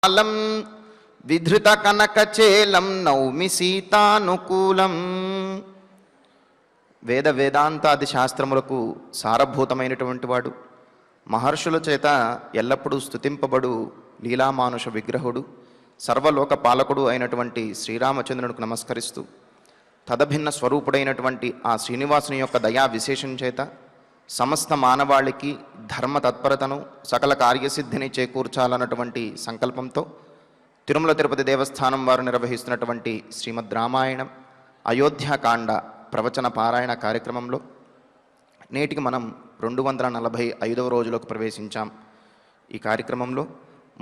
కాలం విధృత కనకచేలం నౌమి సీతానుకూలం. వేద వేదాంతాది శాస్త్రములకు సారభూతమైనటువంటి వాడు, మహర్షుల చేత ఎల్లప్పుడూ స్తుతింపబడు లీలామానుష విగ్రహుడు, సర్వలోక పాలకుడు అయినటువంటి శ్రీరామచంద్రునికి నమస్కరిస్తూ తదభిన్న స్వరూపుడైనటువంటి ఆ శ్రీనివాసుని యొక్క దయా విశేషం చేత సమస్త మానవాళికి ధర్మ తత్పరతను సకల కార్యసిద్ధిని చేకూర్చాలన్నటువంటి సంకల్పంతో తిరుమల తిరుపతి దేవస్థానం వారు నిర్వహిస్తున్నటువంటి శ్రీమద్ రామాయణం అయోధ్యాకాండ ప్రవచన పారాయణ కార్యక్రమంలో నేటికి మనం 245వ రోజులకు ప్రవేశించాం. ఈ కార్యక్రమంలో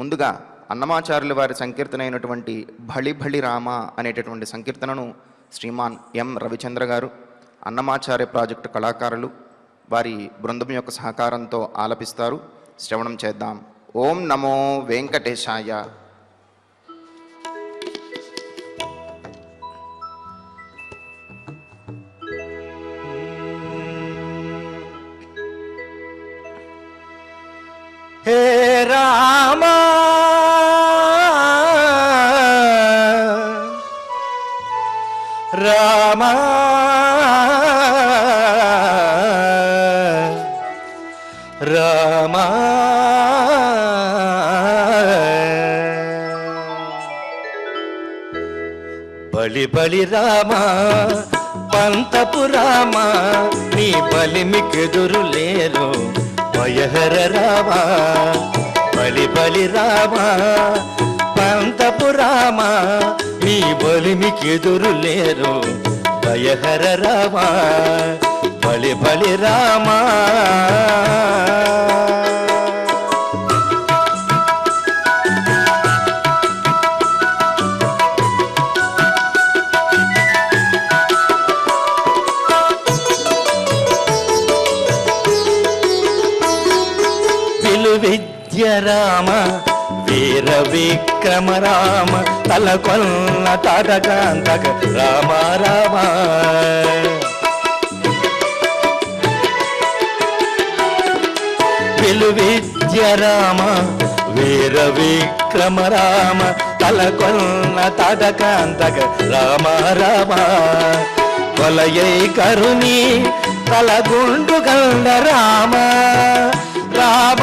ముందుగా అన్నమాచార్యుల వారి సంకీర్తన అయినటువంటి భళి భళి రామ అనేటటువంటి సంకీర్తనను శ్రీమాన్ ఎం రవిచంద్ర గారు, అన్నమాచార్య ప్రాజెక్టు కళాకారులు వారి బృందం యొక్క సహకారంతో ఆలపిస్తారు. శ్రవణం చేద్దాం. ఓం నమో వెంకటేశాయ. హే రామా రామా రామా బలి బలి రామా పంతపు రామా, నీ బలిమికెదురు లేరు భయహర రామా. బలి బలి రామా పంతపు రామా, నీ బలిమికెదురు లేరు భయహర రామా. బలి బలి రామా విద్య రామ వీర విక్రమ రామ, తలకొల్ల తాటకాంతక రామ రామ. విలు విద్య రామ వీర విక్రమ రామ, తలకొల్ల తాటకాంతక రామ రామ. కొలయై కరుణి తలగుండు గండ రామ రామ.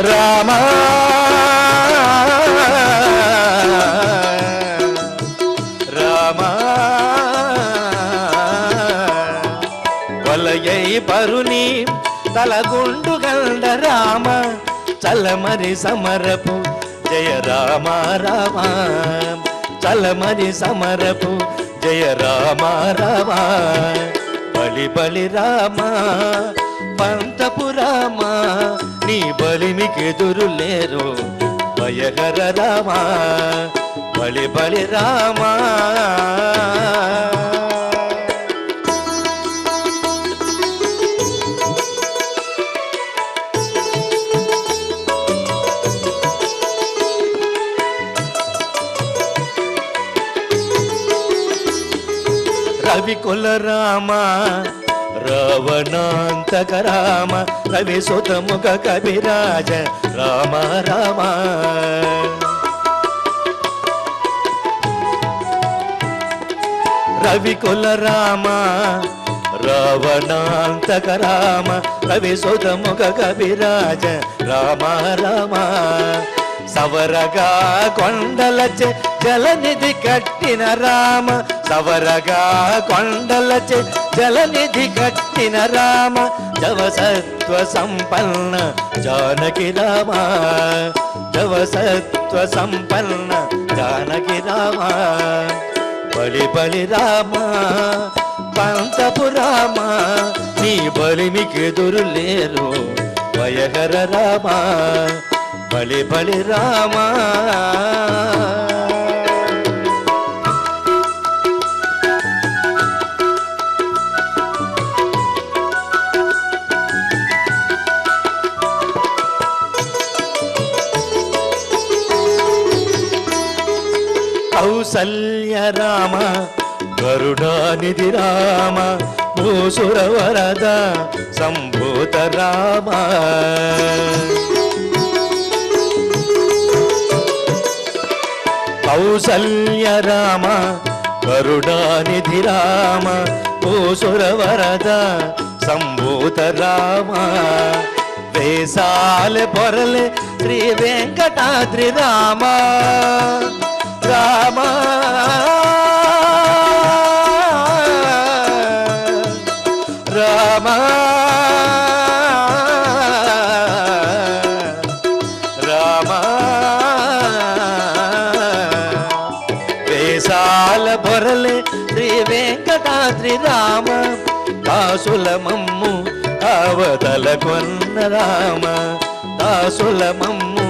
రామ రామ వలయై పరుని తలగుండు గండ రామ, చలమరి సమరపు జయ రామ రామ. చలమరి సమరపు జయ రామ రామ. బలి బలి రామ పంతపు రామ, నీ బలిమికెదురు లేరు భయహర రామ. బలి బలి రామ రవికుల రామ రావణాంతక రామ, రవి సుతముఖ కవిరాజ రామ రామ. రవికుల రామ రావణాంతక రామ, రవి సుతముఖ కవిరాజ రామ రామ. సవరగా కొండలచే జలనిధి కట్టిన రామ, సవరగా కొండలచే జలనిధి కట్టిన రామ. జవసత్వ సంపన్న జానకి రామ, జవసత్వ సంపన్న జానకి రామ. బలి బలి రామ పంతపు రామ, నీ బలిమికెదురు లేరు భయహర రామ. బలి బలి రామ కౌసల్య రామ కరుణానిధి రామ, భూసురవరద సంభూత రామ కౌసల్య రామ కరుణానిధి రామ భూసురవరద సంభూత రామ వేసాల పొరలే శ్రీ వెంకటాద్రి రామ రామ రామ రామ వేసాల పొరలే శ్రీ వెంకటాద్రి రామ దాసుల మమ్ము అవతల కొన్న రామ దాసుల మమ్ము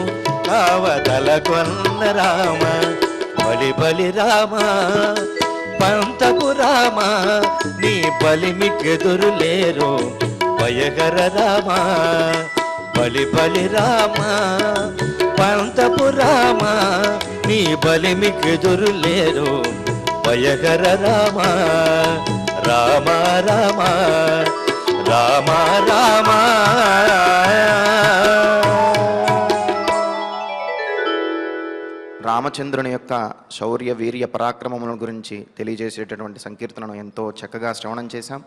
అవతల కొన్న రామ బలి బలి రామ పంతపు రామ నీ బలిమికెదురులేరు భయకర రామ బలి బలి రామ పంతపు రామ నీ బలిమికెదురులేరు భయకర రామ రామ రామ రామ రామ రామచంద్రుని యొక్క శౌర్య వీర్య పరాక్రమముల గురించి తెలియజేసేటటువంటి సంకీర్తనను ఎంతో చక్కగా శ్రవణం చేశాం.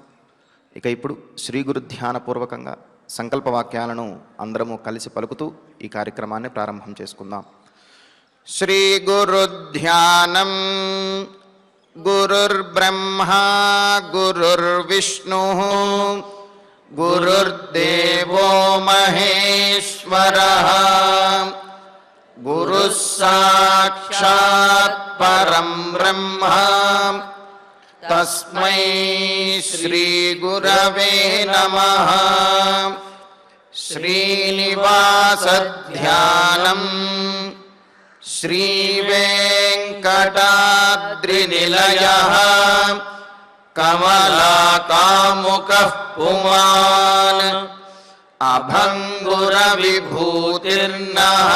ఇక ఇప్పుడు శ్రీ గురు ధ్యానపూర్వకంగా సంకల్ప వాక్యాలను అందరము కలిసి పలుకుతూ ఈ కార్యక్రమాన్ని ప్రారంభం చేసుకుందాం. శ్రీ గురు ధ్యానం గురుర్బ్రహ్మా గురుర్విష్ణు గురుర్దేవో మహేశ్వరః గురుః సాక్షాత్ పరం బ్రహ్మ తస్మై శ్రీ గురవే నమః. శ్రీనివాస ధ్యానం శ్రీ వెంకటాద్రినిలయః కమలాకాముకః పుమాన్ అభంగుర విభూతిర్నః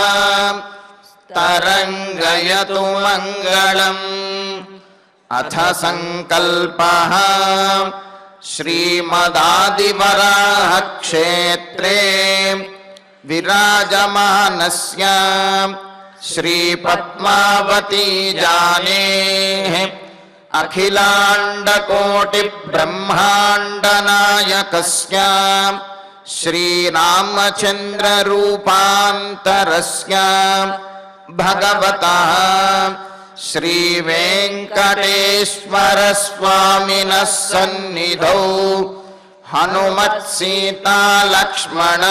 తరంగయతు మంగళం. అథ సంకల్పః శ్రీమదాదివరాహ క్షేత్రే విరాజమానస్య శ్రీ పద్మావతీ జానేః అఖిలాండకోటి బ్రహ్మాండ నాయకస్య శ్రీరామచంద్ర రూపాంతరస్య భగవతః శ్రీ వెంకటేశ్వర స్వామినః సన్నిధౌ హనుమత్ సీతా లక్ష్మణ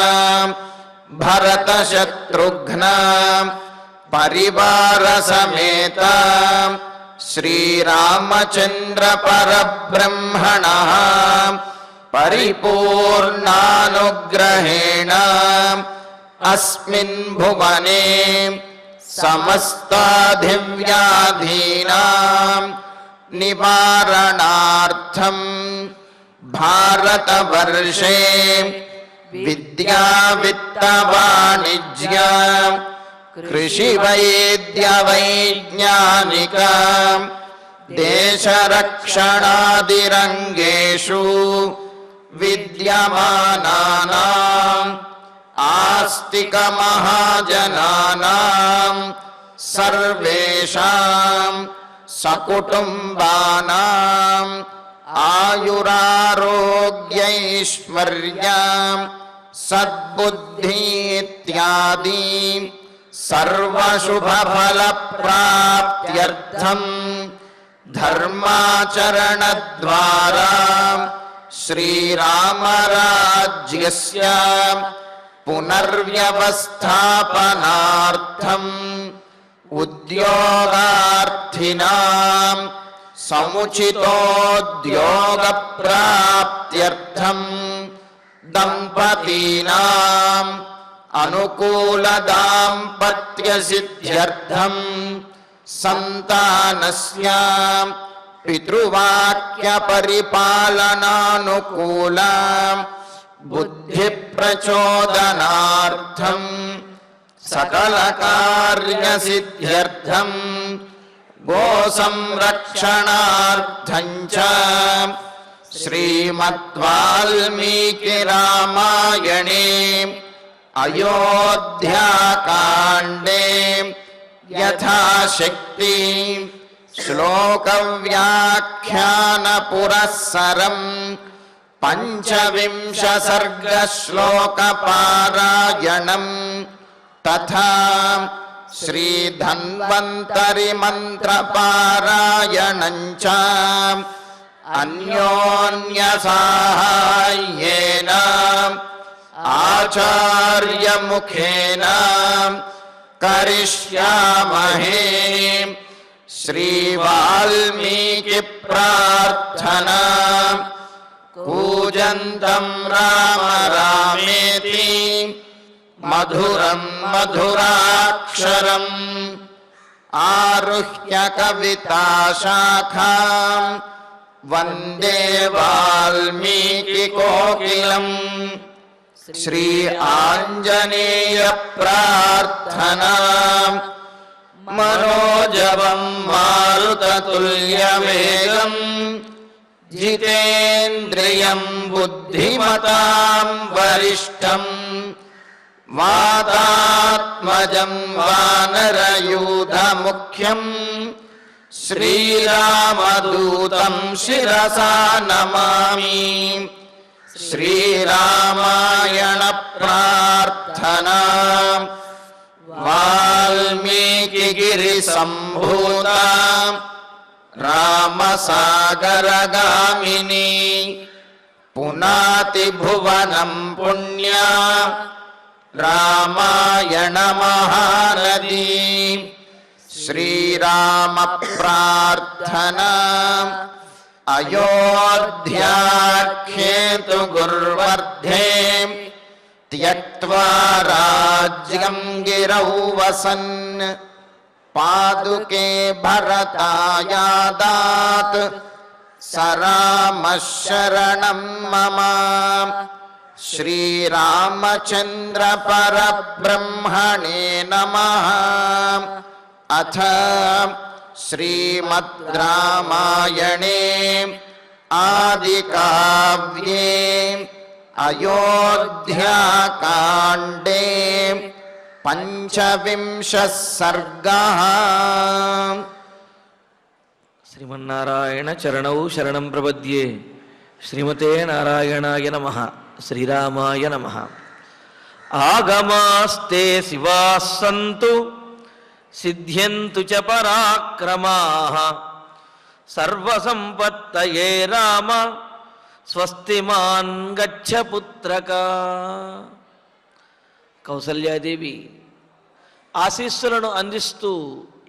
భరత శత్రుఘ్న పరివార సమేత శ్రీరామచంద్ర పరబ్రహ్మణః పరిపూర్ణానుగ్రహేణ అస్మిన్ భువనే సమస్తాధివ్యాధీనాం నివారణార్థం భారతవర్షే విద్యా విత్త వాణిజ్య కృషి వైద్య వైజ్ఞానిక దేశరక్షణాదిరంగేషు విద్యమానానాం ఆస్తిక మహాజనానాం సర్వేషాం సకుటుంబానాం ఆయురారోగ్యైశ్వర్యం సద్బుద్ధి ఇత్యాది సర్వశుభఫలప్రాప్త్యర్థం ధర్మాచరణద్వారా శ్రీరామరాజ్యస్య పునర్వ్యవస్థాపనార్థం ఉద్యోగార్థినాం సముచితోద్యోగప్రాప్త్యర్థం దంపతీనాం అనుకూల దాంపత్య సిద్ధ్యర్థం సంతానస్య పితృవాక్య పరిపాలనానుకూల బుద్ధి ప్రచోదనార్థం సకల కార్య సిద్ధ్యర్థం గో సంరక్షణార్థం చ श्रीमद्वाल्मीकि रामायणे अयोध्याकाण्डे यथाशक्ति श्लोकव्याख्यानपुरःसरम् पंचविंश सर्ग श्लोक पारायणम् तथा श्री धन्वन्तरि मंत्र पारायणं च अन्योन्य साहाय्येन आचार्य मुखेन करिष्यामहे। श्री वाल्मीकि प्रार्थना कूजन्तं राम रामेति मधुरं मधुराक्षरम् आरुह्य कविता शाखां वन्दे वाल्मीकि कोकिलम्। श्री आञ्जनेय प्रार्थना मनोजवं मारुततुल्यवेगम् जितेन्द्रियं बुद्धिमतां वरिष्ठम् वातात्मजं वानरयूथमुख्यं श्रीरामदूतं शिरसा नमामि। श्रीरामायण प्रार्थना वाल्मीकि गिरिसम्भूता रामसागरगामिनी पुनाति भुवनं पुण्या रामायण महानदी। श्रीराम प्रार्थना अयोध्याख्येतु गुर्वर्धे त्यक्त्वा राज्यं गिरौ वसन् पादुके भरतायादात् स रामः शरणं मम। श्रीरामचन्द्र परब्रह्मणे नमः। अथ श्रीमद् रामायणे आदिकाव्ये अयोध्याकाण्डे पंचविंशः सर्गः। శ్రీమన్నారాయణ చరణౌ శరణం ప్రపద్యే. శ్రీమతే నారాయణాయ నమః. శ్రీరామాయ నమః. ఆగమాస్తే శివాः సంతు సిద్ధ్యంతు చ పరాక్రమాః సర్వసంపత్తయే రామ స్వస్తిమాన్ గచ్చ పుత్రక. కౌసల్యాదేవి ఆశీస్సులను అందిస్తూ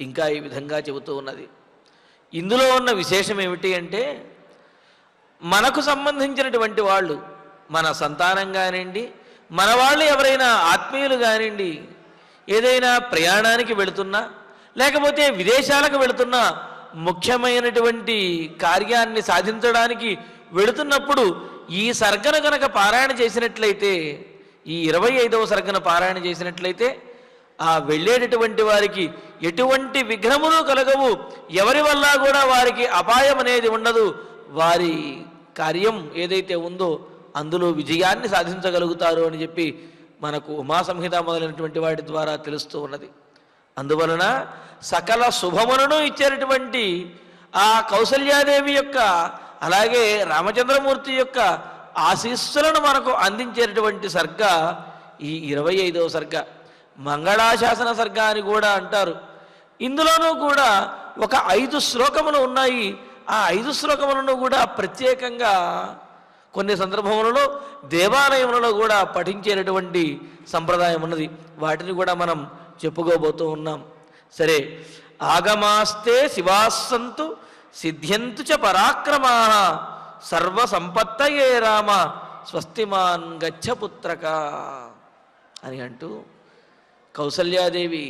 ఇంకా ఈ విధంగా చెబుతూ ఉన్నది. ఇందులో ఉన్న విశేషం ఏమిటి అంటే, మనకు సంబంధించినటువంటి వాళ్ళు, మన సంతానం కానివ్వండి, మన వాళ్ళు ఎవరైనా ఆత్మీయులు కానివ్వండి, ఏదైనా ప్రయాణానికి వెళుతున్నా లేకపోతే విదేశాలకు వెళుతున్నా, ముఖ్యమైనటువంటి కార్యాన్ని సాధించడానికి వెళుతున్నప్పుడు ఈ సర్గను కనుక పారాయణ చేసినట్లయితే, ఈ 25వ సర్గను పారాయణ చేసినట్లయితే ఆ వెళ్ళేటటువంటి వారికి ఎటువంటి విఘ్నములు కలగవు, ఎవరి వల్ల కూడా వారికి అపాయం అనేది ఉండదు. వారి కార్యం ఏదైతే ఉందో అందులో విజయాన్ని సాధించగలుగుతారు అని చెప్పి మనకు ఉమా సంహిత మొదలైనటువంటి వాటి ద్వారా తెలుస్తూ ఉన్నది. అందువలన సకల శుభములను ఇచ్చేటటువంటి ఆ కౌసల్యాదేవి యొక్క, అలాగే రామచంద్రమూర్తి యొక్క ఆశీస్సులను మనకు అందించేటటువంటి సర్గ ఈ 25వ సర్గ. మంగళాశాసన సర్గ అని కూడా అంటారు. ఇందులోనూ కూడా ఒక 5 శ్లోకములు ఉన్నాయి. ఆ 5 శ్లోకములను కూడా ప్రత్యేకంగా కొన్ని సందర్భములలో దేవాలయములలో కూడా పఠించేటటువంటి సంప్రదాయం ఉన్నది. వాటిని కూడా మనం చెప్పుకోబోతూ ఉన్నాం. సరే, ఆగమాస్తే శివాస్సంతు సిద్ధ్యంతు చ పరాక్రమాః సర్వసంపత్తయే రామ స్వస్తిమాన్ గచ్చ పుత్రక అని అంటూ కౌసల్యాదేవి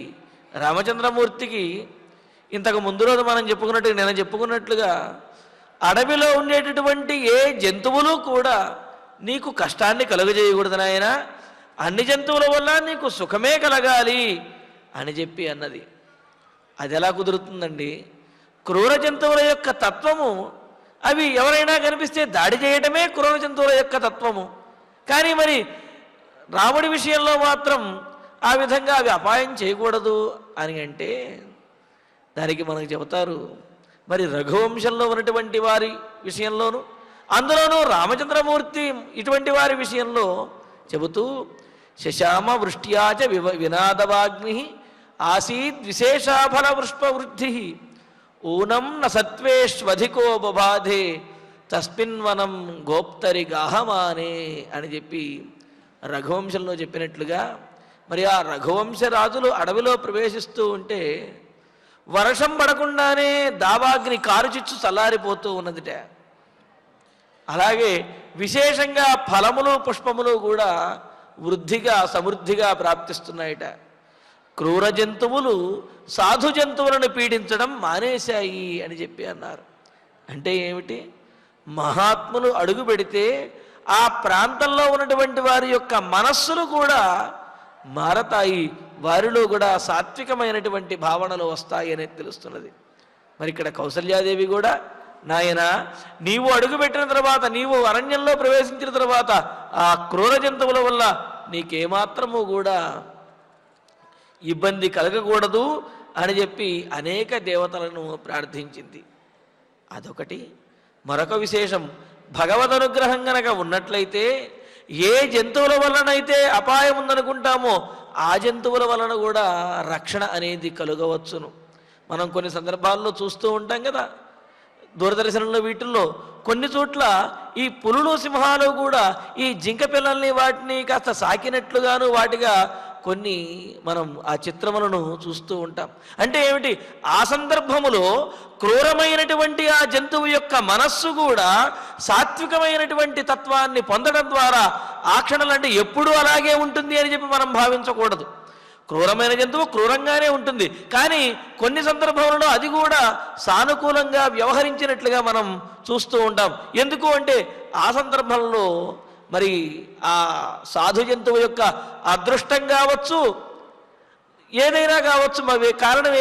రామచంద్రమూర్తికి ఇంతకు ముందు రోజు మనం చెప్పుకున్నట్టు, నేను చెప్పుకున్నట్లుగా, అడవిలో ఉండేటటువంటి ఏ జంతువులు కూడా నీకు కష్టాన్ని కలుగజేయకూడదు నాయనా, అన్ని జంతువుల వల్ల నీకు సుఖమే కలగాలి అని చెప్పి అన్నది. అది ఎలా కుదురుతుందండి? క్రూర జంతువుల యొక్క తత్వము అవి ఎవరైనా కనిపిస్తే దాడి చేయటమే క్రూర జంతువుల యొక్క తత్వము. కానీ మరి రాముడి విషయంలో మాత్రం ఆ విధంగా అవి అపాయం చేయకూడదు అని అంటే దానికి మనకు చెబుతారు, మరి రఘువంశంలో ఉన్నటువంటి వారి విషయంలోనూ అందులోనూ రామచంద్రమూర్తి ఇటువంటి వారి విషయంలో చెబుతూ శశామ వృష్ట్యాచ వినాదవాగ్ని ఆసీద్ విశేషాఫల పుష్పవృద్ధి ఊనం న సత్వేష్వధికో బబాధే తస్మిన్వనం గోప్తరి గాహమానే అని చెప్పి రఘువంశంలో చెప్పినట్లుగా మరి ఆ రఘువంశ రాజులు అడవిలో ప్రవేశిస్తూ ఉంటే వర్షం పడకుండానే దావాగ్ని కారుచిచ్చు చల్లారిపోతూ ఉన్నదిట. అలాగే విశేషంగా ఫలములు పుష్పములు కూడా వృద్ధిగా సమృద్ధిగా ప్రాప్తిస్తున్నాయిట. క్రూర జంతువులు సాధు జంతువులను పీడించడం మానేశాయి అని చెప్పి అన్నారు. అంటే ఏమిటి? మహాత్ములు అడుగు పెడితే ఆ ప్రాంతంలో ఉన్నటువంటి వారి యొక్క మనస్సులు కూడా మారతాయి, వారిలో కూడా సాత్వికమైనటువంటి భావనలు వస్తాయి అనేది తెలుస్తున్నది. మరి ఇక్కడ కౌసల్యాదేవి కూడా, నాయన నీవు అడుగుపెట్టిన తర్వాత, నీవు అరణ్యంలో ప్రవేశించిన తర్వాత ఆ క్రూర జంతువుల వల్ల నీకేమాత్రము కూడా ఇబ్బంది కలగకూడదు అని చెప్పి అనేక దేవతలను ప్రార్థించింది. అదొకటి. మరొక విశేషం, భగవద్ అనుగ్రహం గనక ఉన్నట్లయితే ఏ జంతువుల వలనైతే అపాయం ఉందనుకుంటామో ఆ జంతువుల వలన కూడా రక్షణ అనేది కలుగవచ్చును. మనం కొన్ని సందర్భాల్లో చూస్తూ ఉంటాం కదా, దూరదర్శనంలో వీటిల్లో కొన్ని చోట్ల ఈ పులులు సింహాలు కూడా ఈ జింక పిల్లల్ని వాటిని కాస్త సాకినట్లుగాను వాటిగా కొన్ని మనం ఆ చిత్రములను చూస్తూ ఉంటాం. అంటే ఏమిటి? ఆ సందర్భములో క్రూరమైనటువంటి ఆ జంతువు యొక్క మనస్సు కూడా సాత్వికమైనటువంటి తత్వాన్ని పొందడం ద్వారా ఆ క్షణాలు అంటే ఎప్పుడూ అలాగే ఉంటుంది అని చెప్పి మనం భావించకూడదు. క్రూరమైన జంతువు క్రూరంగానే ఉంటుంది, కానీ కొన్ని సందర్భాలలో అది కూడా సానుకూలంగా వ్యవహరించినట్లుగా మనం చూస్తూ ఉంటాం. ఎందుకు అంటే ఆ సందర్భంలో మరి ఆ సాధు జంతువు యొక్క అదృష్టం కావచ్చు, ఏదైనా కావచ్చు, మరి కారణం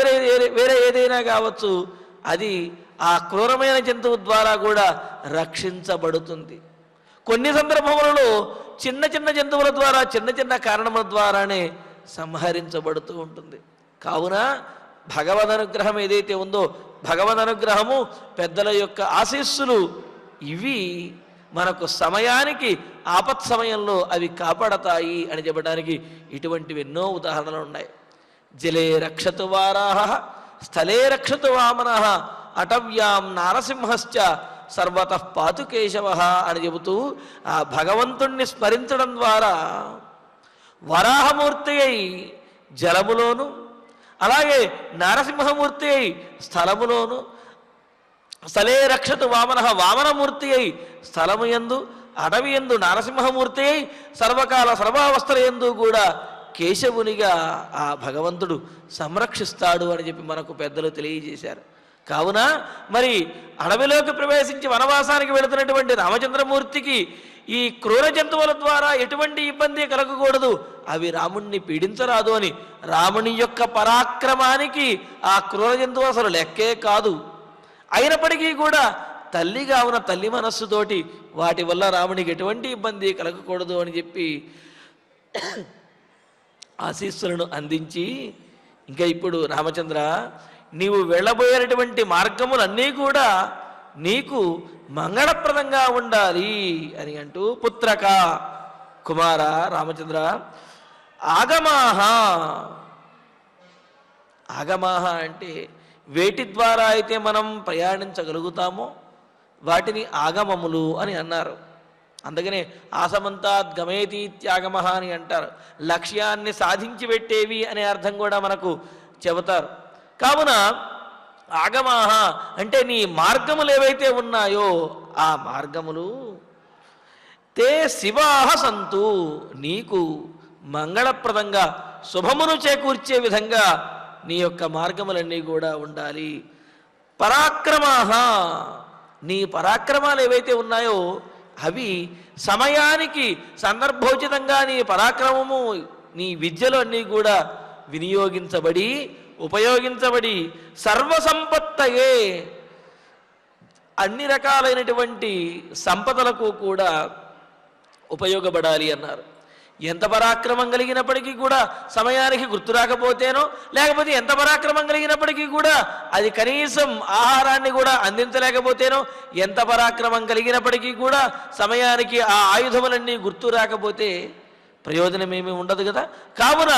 వేరే ఏదైనా కావచ్చు, అది ఆ క్రూరమైన జంతువు ద్వారా కూడా రక్షించబడుతుంది. కొన్ని సందర్భములలో చిన్న చిన్న జంతువుల ద్వారా, చిన్న చిన్న కారణముల ద్వారానే సంహరించబడుతూ ఉంటుంది. కావున భగవద్ అనుగ్రహం ఏదైతే ఉందో, భగవద్ అనుగ్రహము, పెద్దల యొక్క ఆశీస్సులు, ఇవి మనకు సమయానికి ఆపత్ సమయంలో అవి కాపాడతాయి అని చెప్పడానికి ఇటువంటివి ఎన్నో ఉదాహరణలు ఉన్నాయి. జలే రక్షతు వారాహ, స్థలే రక్షతు వామనః, అటవ్యాం నారసింహశ్చ సర్వతః పాతు కేశవః అని చెబుతూ ఆ భగవంతుణ్ణి స్మరించడం ద్వారా వరాహమూర్తి అయి జలములోను, అలాగే నారసింహమూర్తి అయి స్థలములోను, స్థలే రక్షతు వామనః, వామనమూర్తి అయి స్థలము యందు, అడవి యందు నారసింహమూర్తి అయి సర్వకాల సర్వావస్థల యందు కూడా కేశవునిగా ఆ భగవంతుడు సంరక్షిస్తాడు అని చెప్పి మనకు పెద్దలు తెలియజేశారు. కావున మరి అడవిలోకి ప్రవేశించి వనవాసానికి వెళుతున్నటువంటి రామచంద్రమూర్తికి ఈ క్రూర జంతువుల ద్వారా ఎటువంటి ఇబ్బంది కలగకూడదు, అవి రాముణ్ణి పీడించరాదు అని రాముని యొక్క పరాక్రమానికి ఆ క్రూర జంతువు అసలు లెక్కే కాదు. అయినప్పటికీ కూడా తల్లిగా ఉన్న తల్లి మనస్సుతోటి వాటి వల్ల రామునికి ఎటువంటి ఇబ్బంది కలగకూడదు అని చెప్పి ఆశీస్సులను అందించి, ఇంకా ఇప్పుడు రామచంద్ర నీవు వెళ్ళబోయేటువంటి మార్గములన్నీ కూడా నీకు మంగళప్రదంగా ఉండాలి అని అంటూ, పుత్రక కుమార రామచంద్ర, ఆగమాహ, ఆగమాహ అంటే వేటి ద్వారా అయితే మనం ప్రయాణించగలుగుతామో వాటిని ఆగమములు అని అన్నారు. అందుకనే ఆసమంతాద్ గమేతీత్యాగమః అని అంటారు. లక్ష్యాన్ని సాధించి పెట్టేవి అనే అర్థం కూడా మనకు చెబుతారు. కావున ఆగమాహ అంటే నీ మార్గములు ఏవైతే ఉన్నాయో ఆ మార్గములు తే శివాహ సంతు, నీకు మంగళప్రదంగా శుభమును చేకూర్చే విధంగా నీ యొక్క మార్గములన్నీ కూడా ఉండాలి. పరాక్రమాహ, నీ పరాక్రమాలు ఏవైతే ఉన్నాయో అవి సమయానికి సందర్భోచితంగా నీ పరాక్రమము, నీ విద్యలు అన్నీ కూడా వినియోగించబడి ఉపయోగించబడి సర్వసంపత్తయే అన్ని రకాలైనటువంటి సంపదలకు కూడా ఉపయోగపడాలి అన్నారు. ఎంత పరాక్రమం కలిగినప్పటికీ కూడా సమయానికి గుర్తు రాకపోతేనో, లేకపోతే ఎంత పరాక్రమం కలిగినప్పటికీ కూడా అది కనీసం ఆహారాన్ని కూడా అందించలేకపోతేనో, ఎంత పరాక్రమం కలిగినప్పటికీ కూడా సమయానికి ఆ ఆయుధములన్నీ గుర్తు రాకపోతే ప్రయోజనమేమీ ఉండదు కదా. కావున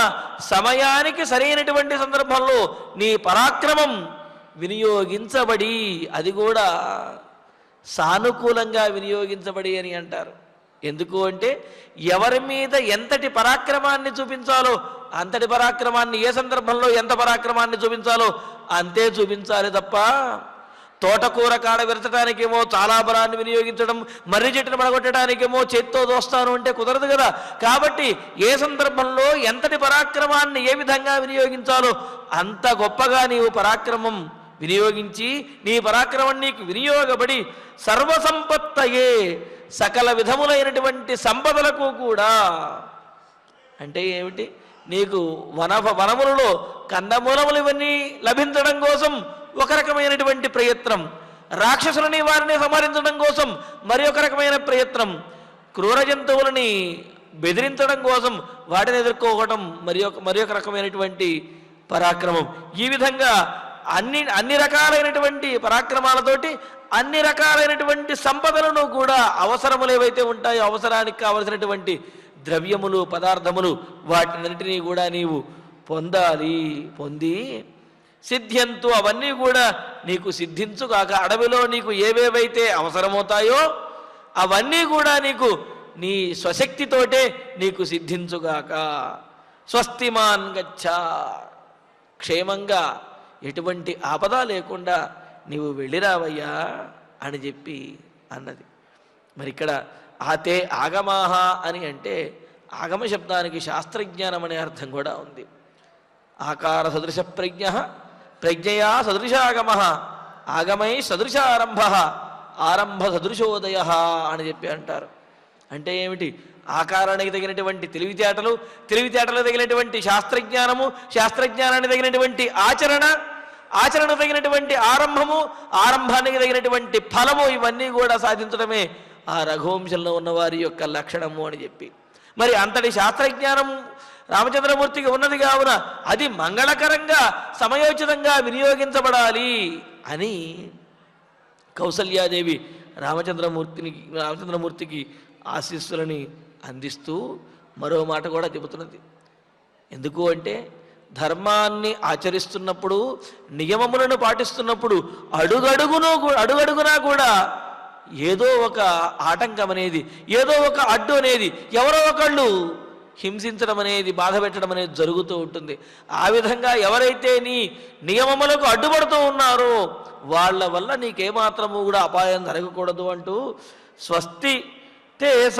సమయానికి సరైనటువంటి సందర్భంలో నీ పరాక్రమం వినియోగించబడి, అది కూడా సానుకూలంగా వినియోగించబడి అని అంటారు. ఎందుకు అంటే ఎవరి మీద ఎంతటి పరాక్రమాన్ని చూపించాలో అంతటి పరాక్రమాన్ని, ఏ సందర్భంలో ఎంత పరాక్రమాన్ని చూపించాలో అంతే చూపించాలి తప్ప తోటకూర కాడ విరచడానికేమో చాలా బలాన్ని వినియోగించడం, మర్రి చెట్టును పడగొట్టడానికేమో చేత్తో దోస్తాను అంటే కుదరదు కదా. కాబట్టి ఏ సందర్భంలో ఎంతటి పరాక్రమాన్ని ఏ విధంగా వినియోగించాలో అంత గొప్పగా నీవు పరాక్రమం వినియోగించి, నీ పరాక్రమం నీకు వినియోగపడి సర్వసంపత్తయే, సకల విధములైనటువంటి సంపదలకు కూడా, అంటే ఏమిటి, నీకు వనములలో కందమూలములు ఇవన్నీ లభించడం కోసం ఒక రకమైనటువంటి ప్రయత్నం, రాక్షసులని వారిని సంహరించడం కోసం మరి ఒక రకమైన ప్రయత్నం, క్రూర జంతువులని బెదిరించడం కోసం వాటిని ఎదుర్కోవడం మరి ఒక రకమైనటువంటి పరాక్రమం. ఈ విధంగా అన్ని రకాలైనటువంటి పరాక్రమాలతోటి అన్ని రకాలైనటువంటి సంపదలను కూడా, అవసరములు ఏవైతే ఉంటాయో అవసరానికి కావలసినటువంటి ద్రవ్యములు, పదార్థములు, వాటినన్నిటినీ కూడా నీవు పొందాలి. పొంది సిద్ధ్యంతు, అవన్నీ కూడా నీకు సిద్ధించుగాక. అడవిలో నీకు ఏవేవైతే అవసరమవుతాయో అవన్నీ కూడా నీకు నీ స్వశక్తితోటే నీకు సిద్ధించుగాక. స్వస్తిమాన్ గచ్చ, క్షేమంగా ఎటువంటి ఆపద లేకుండా నీవు వెళ్ళిరావయ్యా అని చెప్పి అన్నది. మరి ఇక్కడ ఆతే ఆగమాహ అని అంటే ఆగమ శబ్దానికి శాస్త్రజ్ఞానం అనే అర్థం కూడా ఉంది. ఆకార సదృశ ప్రజ్ఞ, ప్రజ్ఞయా సదృశాగమ, ఆగమై సదృశారంభ, ఆరంభ సదృశోదయ అని చెప్పి అంటారు. అంటే ఏమిటి? ఆకారానికి తగినటువంటి తెలివితేటలు, తెలివితేటలకు తగినటువంటి శాస్త్రజ్ఞానము, శాస్త్రజ్ఞానానికి తగినటువంటి ఆచరణ, ఆచరణ తగినటువంటి ఆరంభము, ఆరంభానికి తగినటువంటి ఫలము, ఇవన్నీ కూడా సాధించడమే ఆ రఘువంశంలో ఉన్నవారి యొక్క లక్షణము అని చెప్పి. మరి అంతటి శాస్త్రజ్ఞానం రామచంద్రమూర్తికి ఉన్నది కావున అది మంగళకరంగా సమయోచితంగా వినియోగించబడాలి అని కౌసల్యాదేవి రామచంద్రమూర్తికి ఆశీస్సులని అందిస్తూ మరో మాట కూడా చెబుతున్నది. ఎందుకు అంటే ధర్మాన్ని ఆచరిస్తున్నప్పుడు, నియమములను పాటిస్తున్నప్పుడు అడుగడుగునా కూడా ఏదో ఒక ఆటంకం అనేది, ఏదో ఒక అడ్డు అనేది, ఎవరో ఒకళ్ళు హింసించడం అనేది, బాధ పెట్టడం అనేది జరుగుతూ ఉంటుంది. ఆ విధంగా ఎవరైతే నీ నియమములకు అడ్డుపడుతూ ఉన్నారో వాళ్ళ వల్ల నీకేమాత్రము కూడా అపాయం జరగకూడదు అంటూ స్వస్తి తేస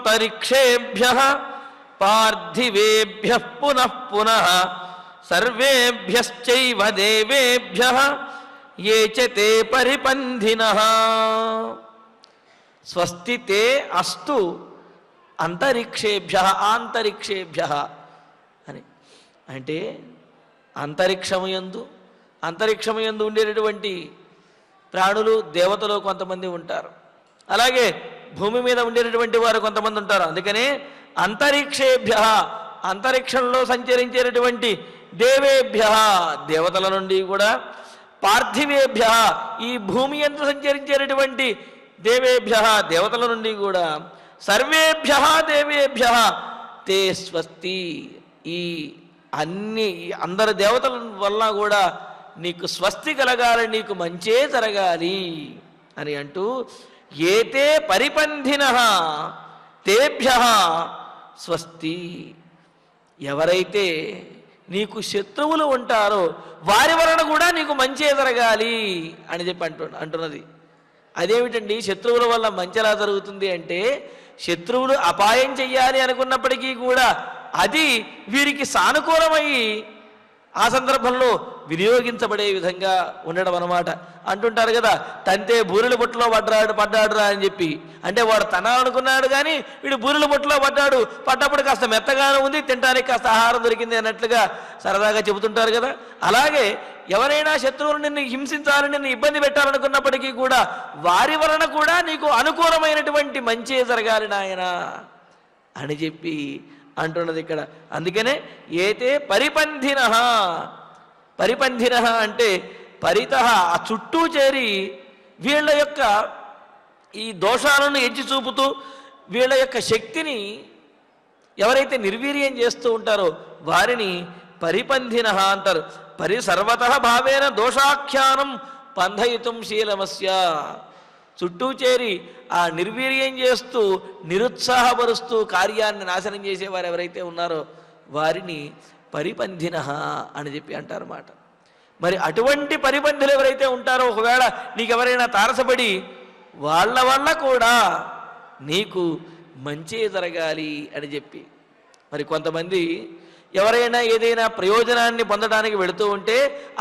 స్వాంతరిక్షేభ్యః పార్థివేభ్యః పునః పునః సర్వేభ్యశ్చైవ దేవేభ్యః ఏ చ తే పరిపంధినః. స్వస్తి తే అస్తు అంతరిక్షేభ్యః ఆంతరిక్షేభ్యః అని అంటే అంతరిక్షముయందు ఉండేటటువంటి ప్రాణులు, దేవతలు కొంతమంది ఉంటారు. అలాగే భూమి మీద ఉండేటటువంటి వారు కొంతమంది ఉంటారు. అందుకనే అంతరిక్షేభ్య, అంతరిక్షంలో సంచరించేటటువంటి దేవేభ్య, దేవతల నుండి కూడా, పార్థివేభ్య, ఈ భూమి యందు సంచరించేటటువంటి దేవేభ్య, దేవతల నుండి కూడా, సర్వేభ్య దేవేభ్య తే స్వస్తి, ఈ అందరి దేవతల వల్ల కూడా నీకు స్వస్తి కలగాలి, నీకు మంచే జరగాలి అని అంటూ ఏతే పరిపంధినః తేభ్యః స్వస్తి. ఎవరైతే నీకు శత్రువులు ఉంటారో వారి వలన కూడా నీకు మంచే జరగాలి అని చెప్పి అంటున్నది. అదేమిటండి శత్రువుల వల్ల మంచి ఎలా జరుగుతుంది అంటే, శత్రువులు అపాయం చెయ్యాలి అనుకున్నప్పటికీ కూడా అది వీరికి సానుకూలమయ్యి ఆ సందర్భంలో వినియోగించబడే విధంగా ఉండడం అన్నమాట. అంటుంటారు కదా, తంతే బూరెల బొట్టులో పడ్డాడురా అని చెప్పి. అంటే వాడు తన అనుకున్నాడు కానీ వీడు బూరెల బొట్టులో పడ్డప్పుడు కాస్త మెత్తగానే ఉంది, తినడానికి కాస్త ఆహారం దొరికింది అన్నట్లుగా సరదాగా చెబుతుంటారు కదా. అలాగే ఎవరైనా శత్రువులు నిన్ను హింసించాలని, నిన్ను ఇబ్బంది పెట్టాలనుకున్నప్పటికీ కూడా వారి వలన కూడా నీకు అనుకూలమైనటువంటి మంచే జరగాలి నాయనా అని చెప్పి అంటున్నది ఇక్కడ. అందుకనే ఏతే పరిపంధిన, పరిపంధిన అంటే పరిత, ఆ చుట్టూ చేరి వీళ్ళ యొక్క ఈ దోషాలను ఎత్తి చూపుతూ వీళ్ళ యొక్క శక్తిని ఎవరైతే నిర్వీర్యం చేస్తూ ఉంటారో వారిని పరిపంధిన అంటారు. సర్వత భావేన దోషాఖ్యానం పంధయితుం శీలమస్య. చుట్టూ చేరి ఆ నిర్వీర్యం చేస్తూ నిరుత్సాహపరుస్తూ కార్యాన్ని నాశనం చేసేవారు ఎవరైతే ఉన్నారో వారిని పరిపంధిన అని చెప్పి అంటారన్నమాట. మరి అటువంటి పరిపంధులు ఎవరైతే ఉంటారో, ఒకవేళ నీకెవరైనా తారసపడి వాళ్ళ వల్ల కూడా నీకు మంచి జరగాలి అని చెప్పి. మరి కొంతమంది ఎవరైనా ఏదైనా ప్రయోజనాన్ని పొందడానికి వెళుతూ ఉంటే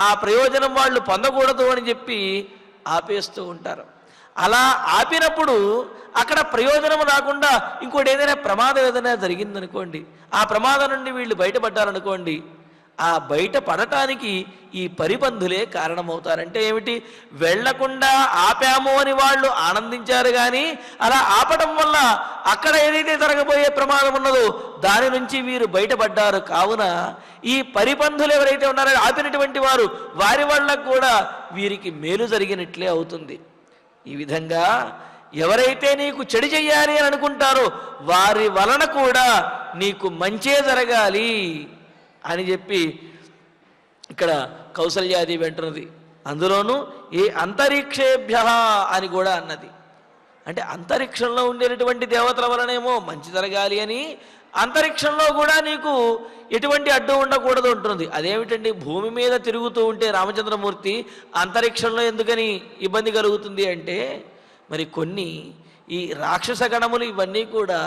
ఆ ప్రయోజనం వాళ్ళు పొందకూడదు అని చెప్పి ఆపేస్తూ ఉంటారు. అలా ఆపినప్పుడు అక్కడ ప్రయోజనం రాకుండా ఇంకోటి ఏదైనా ప్రమాదం ఏదైనా జరిగిందనుకోండి, ఆ ప్రమాదం నుండి వీళ్ళు బయటపడ్డారనుకోండి, ఆ బయట పడటానికి ఈ పరిపంధులే కారణమవుతారంటే ఏమిటి? వెళ్లకుండా ఆపాము అని వాళ్ళు ఆనందించారు కానీ అలా ఆపటం వల్ల అక్కడ ఏదైతే జరగబోయే ప్రమాదం ఉన్నదో దాని నుంచి వీరు బయటపడ్డారు. కావున ఈ పరిపంధులు ఎవరైతే ఉన్నారో ఆపినటువంటి వారు, వారి వల్ల కూడా వీరికి మేలు జరిగినట్లే అవుతుంది. ఈ విధంగా ఎవరైతే నీకు చెడు చెయ్యాలి అని అనుకుంటారో వారి వలన కూడా నీకు మంచే జరగాలి అని చెప్పి ఇక్కడ కౌసల్యాదేవి అంటున్నది. అందులోనూ ఏ అంతరిక్షేభ్య అని కూడా అన్నది. అంటే అంతరిక్షంలో ఉండేటటువంటి దేవతల వలనేమో మంచి జరగాలి అని, అంతరిక్షంలో కూడా నీకు ఎటువంటి అడ్డు ఉండకూడదు ఉంటుంది. అదేమిటండి, భూమి మీద తిరుగుతూ ఉంటే రామచంద్రమూర్తి అంతరిక్షంలో ఎందుకని ఇబ్బంది కలుగుతుంది అంటే, మరి కొన్ని ఈ రాక్షస గణములు ఇవన్నీ కూడా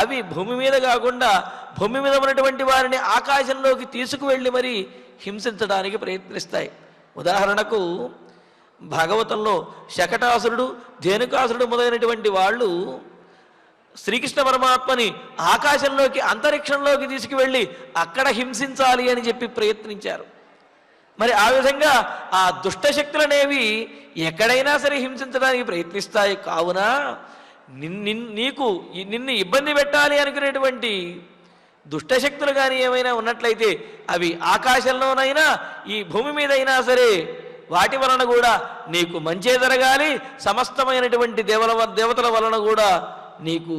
అవి భూమి మీద కాకుండా భూమి మీద ఉన్నటువంటి వారిని ఆకాశంలోకి తీసుకువెళ్ళి మరి హింసించడానికి ప్రయత్నిస్తాయి. ఉదాహరణకు భాగవతంలో శకటాసురుడు, ధేనుకాసురుడు మొదలైనటువంటి వాళ్ళు శ్రీకృష్ణ పరమాత్మని ఆకాశంలోకి, అంతరిక్షంలోకి తీసుకువెళ్ళి అక్కడ హింసించాలి అని చెప్పి ప్రయత్నించారు. మరి ఆ విధంగా ఆ దుష్టశక్తులనేవి ఎక్కడైనా సరే హింసించడానికి ప్రయత్నిస్తాయి. కావున నిన్ను ఇబ్బంది పెట్టాలి అనుకునేటువంటి దుష్టశక్తులు కానీ ఏమైనా ఉన్నట్లయితే అవి ఆకాశంలోనైనా ఈ భూమి మీద అయినా సరే వాటి వలన కూడా నీకు మంచే జరగాలి, సమస్తమైనటువంటి దేవతల వలన కూడా నీకు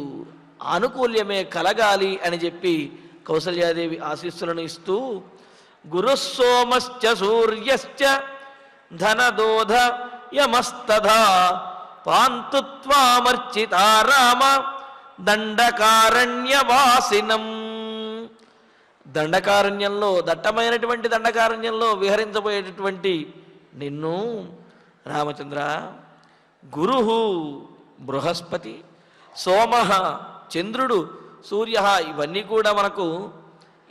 ఆనుకూల్యమే కలగాలి అని చెప్పి కౌసల్యాదేవి ఆశీస్సులను ఇస్తూ, గురుస్సోమశ్చ సూర్యశ్చ ధనదోధ యమస్తథా పాంతు త్వామర్చితా రామ దండకారణ్యవాసినం. దండకారణ్యంలో, దట్టమైనటువంటి దండకారణ్యంలో విహరించబోయేటటువంటి నిన్ను రామచంద్ర, గురుహు బృహస్పతి, సోమ చంద్రుడు, సూర్య ఇవన్నీ కూడా మనకు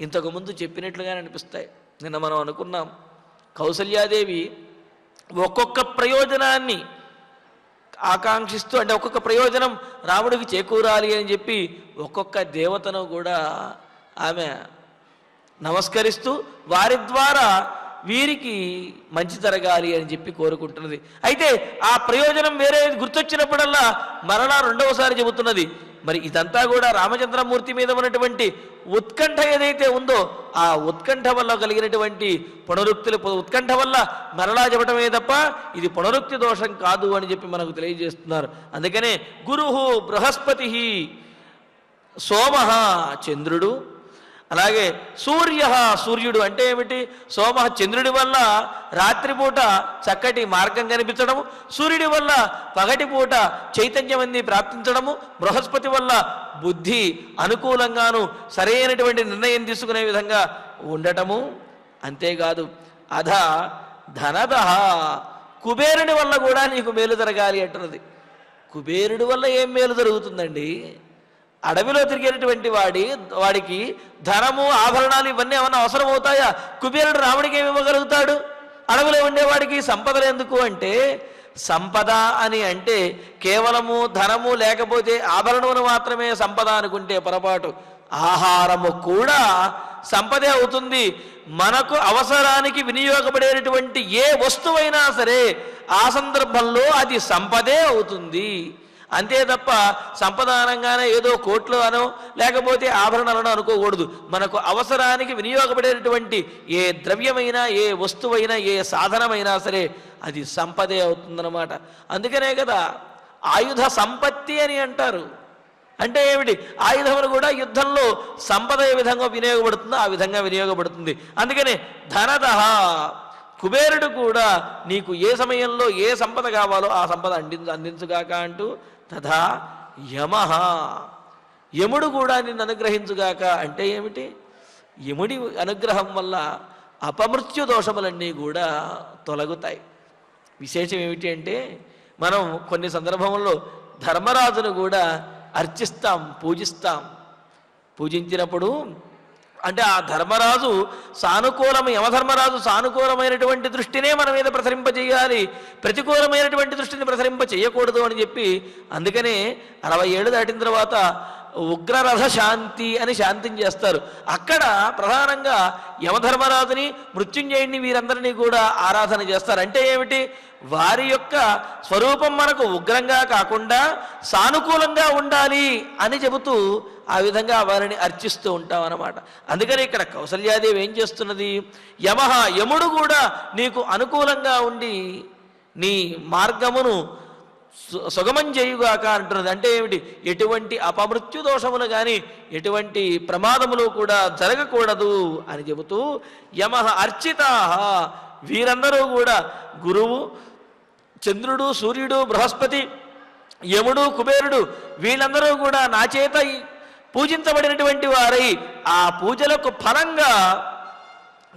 ఇంతకుముందు చెప్పినట్లుగానే అనిపిస్తాయి. నిన్న మనం అనుకున్నాం, కౌసల్యాదేవి ఒక్కొక్క ప్రయోజనాన్ని ఆకాంక్షిస్తూ, అంటే ఒక్కొక్క ప్రయోజనం రాముడికి చేకూరాలి అని చెప్పి ఒక్కొక్క దేవతను కూడా ఆమె నమస్కరిస్తూ వారి ద్వారా వీరికి మంచి జరగాలి అని చెప్పి కోరుకుంటున్నది. అయితే ఆ ప్రయోజనం వేరే గుర్తొచ్చినప్పుడల్లా మరలా రెండవసారి చెబుతున్నది. మరి ఇదంతా కూడా రామచంద్రమూర్తి మీద ఉన్నటువంటి ఉత్కంఠ ఏదైతే ఉందో ఆ ఉత్కంఠ వల్ల కలిగినటువంటి పునరుక్తులు, ఉత్కంఠ వల్ల మరలా చెప్పటమే తప్ప ఇది పునరుక్తి దోషం కాదు అని చెప్పి మనకు తెలియజేస్తున్నారు. అందుకనే గురుహు బృహస్పతి, సోమ చంద్రుడు, అలాగే సూర్యుడు అంటే ఏమిటి? సోమ చంద్రుడి వల్ల రాత్రిపూట చక్కటి మార్గం కనిపించడము, సూర్యుడి వల్ల పగటిపూట చైతన్యమని ప్రాప్తించడము, బృహస్పతి వల్ల బుద్ధి అనుకూలంగాను సరైనటువంటి నిర్ణయం తీసుకునే విధంగా ఉండటము. అంతేకాదు అధ ధనద, కుబేరుని వల్ల కూడా నీకు మేలు జరగాలి అంటున్నది. కుబేరుడి వల్ల ఏం మేలు జరుగుతుందండి? అడవిలో తిరిగేటటువంటి వాడికి ధనము ఆభరణాలు ఇవన్నీ ఏమన్నా అవసరం అవుతాయా? కుబేరుడు రాముడికి ఏమి ఇవ్వగలుగుతాడు? అడవిలో ఉండేవాడికి సంపదలు ఎందుకు అంటే, సంపద అని అంటే కేవలము ధనము లేకపోతే ఆభరణమును మాత్రమే సంపద అనుకుంటే పొరపాటు. ఆహారము కూడా సంపదే అవుతుంది. మనకు అవసరానికి వినియోగపడేటటువంటి ఏ వస్తువైనా సరే ఆ సందర్భంలో అది సంపదే అవుతుంది. అంతే తప్ప సంపద అనగానే ఏదో కోట్లు అనో లేకపోతే ఆభరణాలను అనుకోకూడదు. మనకు అవసరానికి వినియోగపడేటటువంటి ఏ ద్రవ్యమైనా, ఏ వస్తువైనా, ఏ సాధనమైనా సరే అది సంపదే అవుతుందన్నమాట. అందుకనే కదా ఆయుధ సంపత్తి అని అంటారు. అంటే ఏమిటి? ఆయుధములు కూడా యుద్ధంలో సంపద ఏ విధంగా వినియోగపడుతుందో ఆ విధంగా వినియోగపడుతుంది. అందుకనే ధనదహ, కుబేరుడు కూడా నీకు ఏ సమయంలో ఏ సంపద కావాలో ఆ సంపద అందించుగాక అంటూ, తథా యమః, యముడు కూడా నిన్ను అనుగ్రహించుగాక అంటే ఏమిటి? యముడి అనుగ్రహం వల్ల అపమృత్యు దోషములన్నీ కూడా తొలగుతాయి. విశేషం ఏమిటి అంటే, మనం కొన్ని సందర్భంలో ధర్మరాజును కూడా అర్చిస్తాం, పూజిస్తాం. పూజించినప్పుడు అంటే ఆ ధర్మరాజు యమధర్మరాజు సానుకూలమైనటువంటి దృష్టినే మన మీద ప్రసరింపజేయాలి, ప్రతికూలమైనటువంటి దృష్టిని ప్రసరింప చేయకూడదు అని చెప్పి, అందుకనే 60 ఏళ్ళు దాటిన తర్వాత ఉగ్రరథ శాంతి అని శాంతిని చేస్తారు. అక్కడ ప్రధానంగా యమధర్మరాజుని, మృత్యుంజయుడిని, వీరందరినీ కూడా ఆరాధన చేస్తారు. అంటే ఏమిటి? వారి యొక్క స్వరూపం మనకు ఉగ్రంగా కాకుండా సానుకూలంగా ఉండాలి అని చెబుతూ ఆ విధంగా వారిని అర్చిస్తూ ఉంటాం అన్నమాట. అందుకని ఇక్కడ కౌసల్యాదేవి ఏం చేస్తున్నది? యమః, యముడు కూడా నీకు అనుకూలంగా ఉండి నీ మార్గమును సుగమం చేయుగాక అంటున్నది. అంటే ఏమిటి? ఎటువంటి అపమృత్యు దోషములు కానీ ఎటువంటి ప్రమాదములు కూడా జరగకూడదు అని చెబుతూ, యమః అర్చితాః, వీరందరూ కూడా గురువు, చంద్రుడు, సూర్యుడు, బృహస్పతి, యముడు, కుబేరుడు వీళ్ళందరూ కూడా నా చేత పూజించబడినటువంటి వారై ఆ పూజలకు ఫలంగా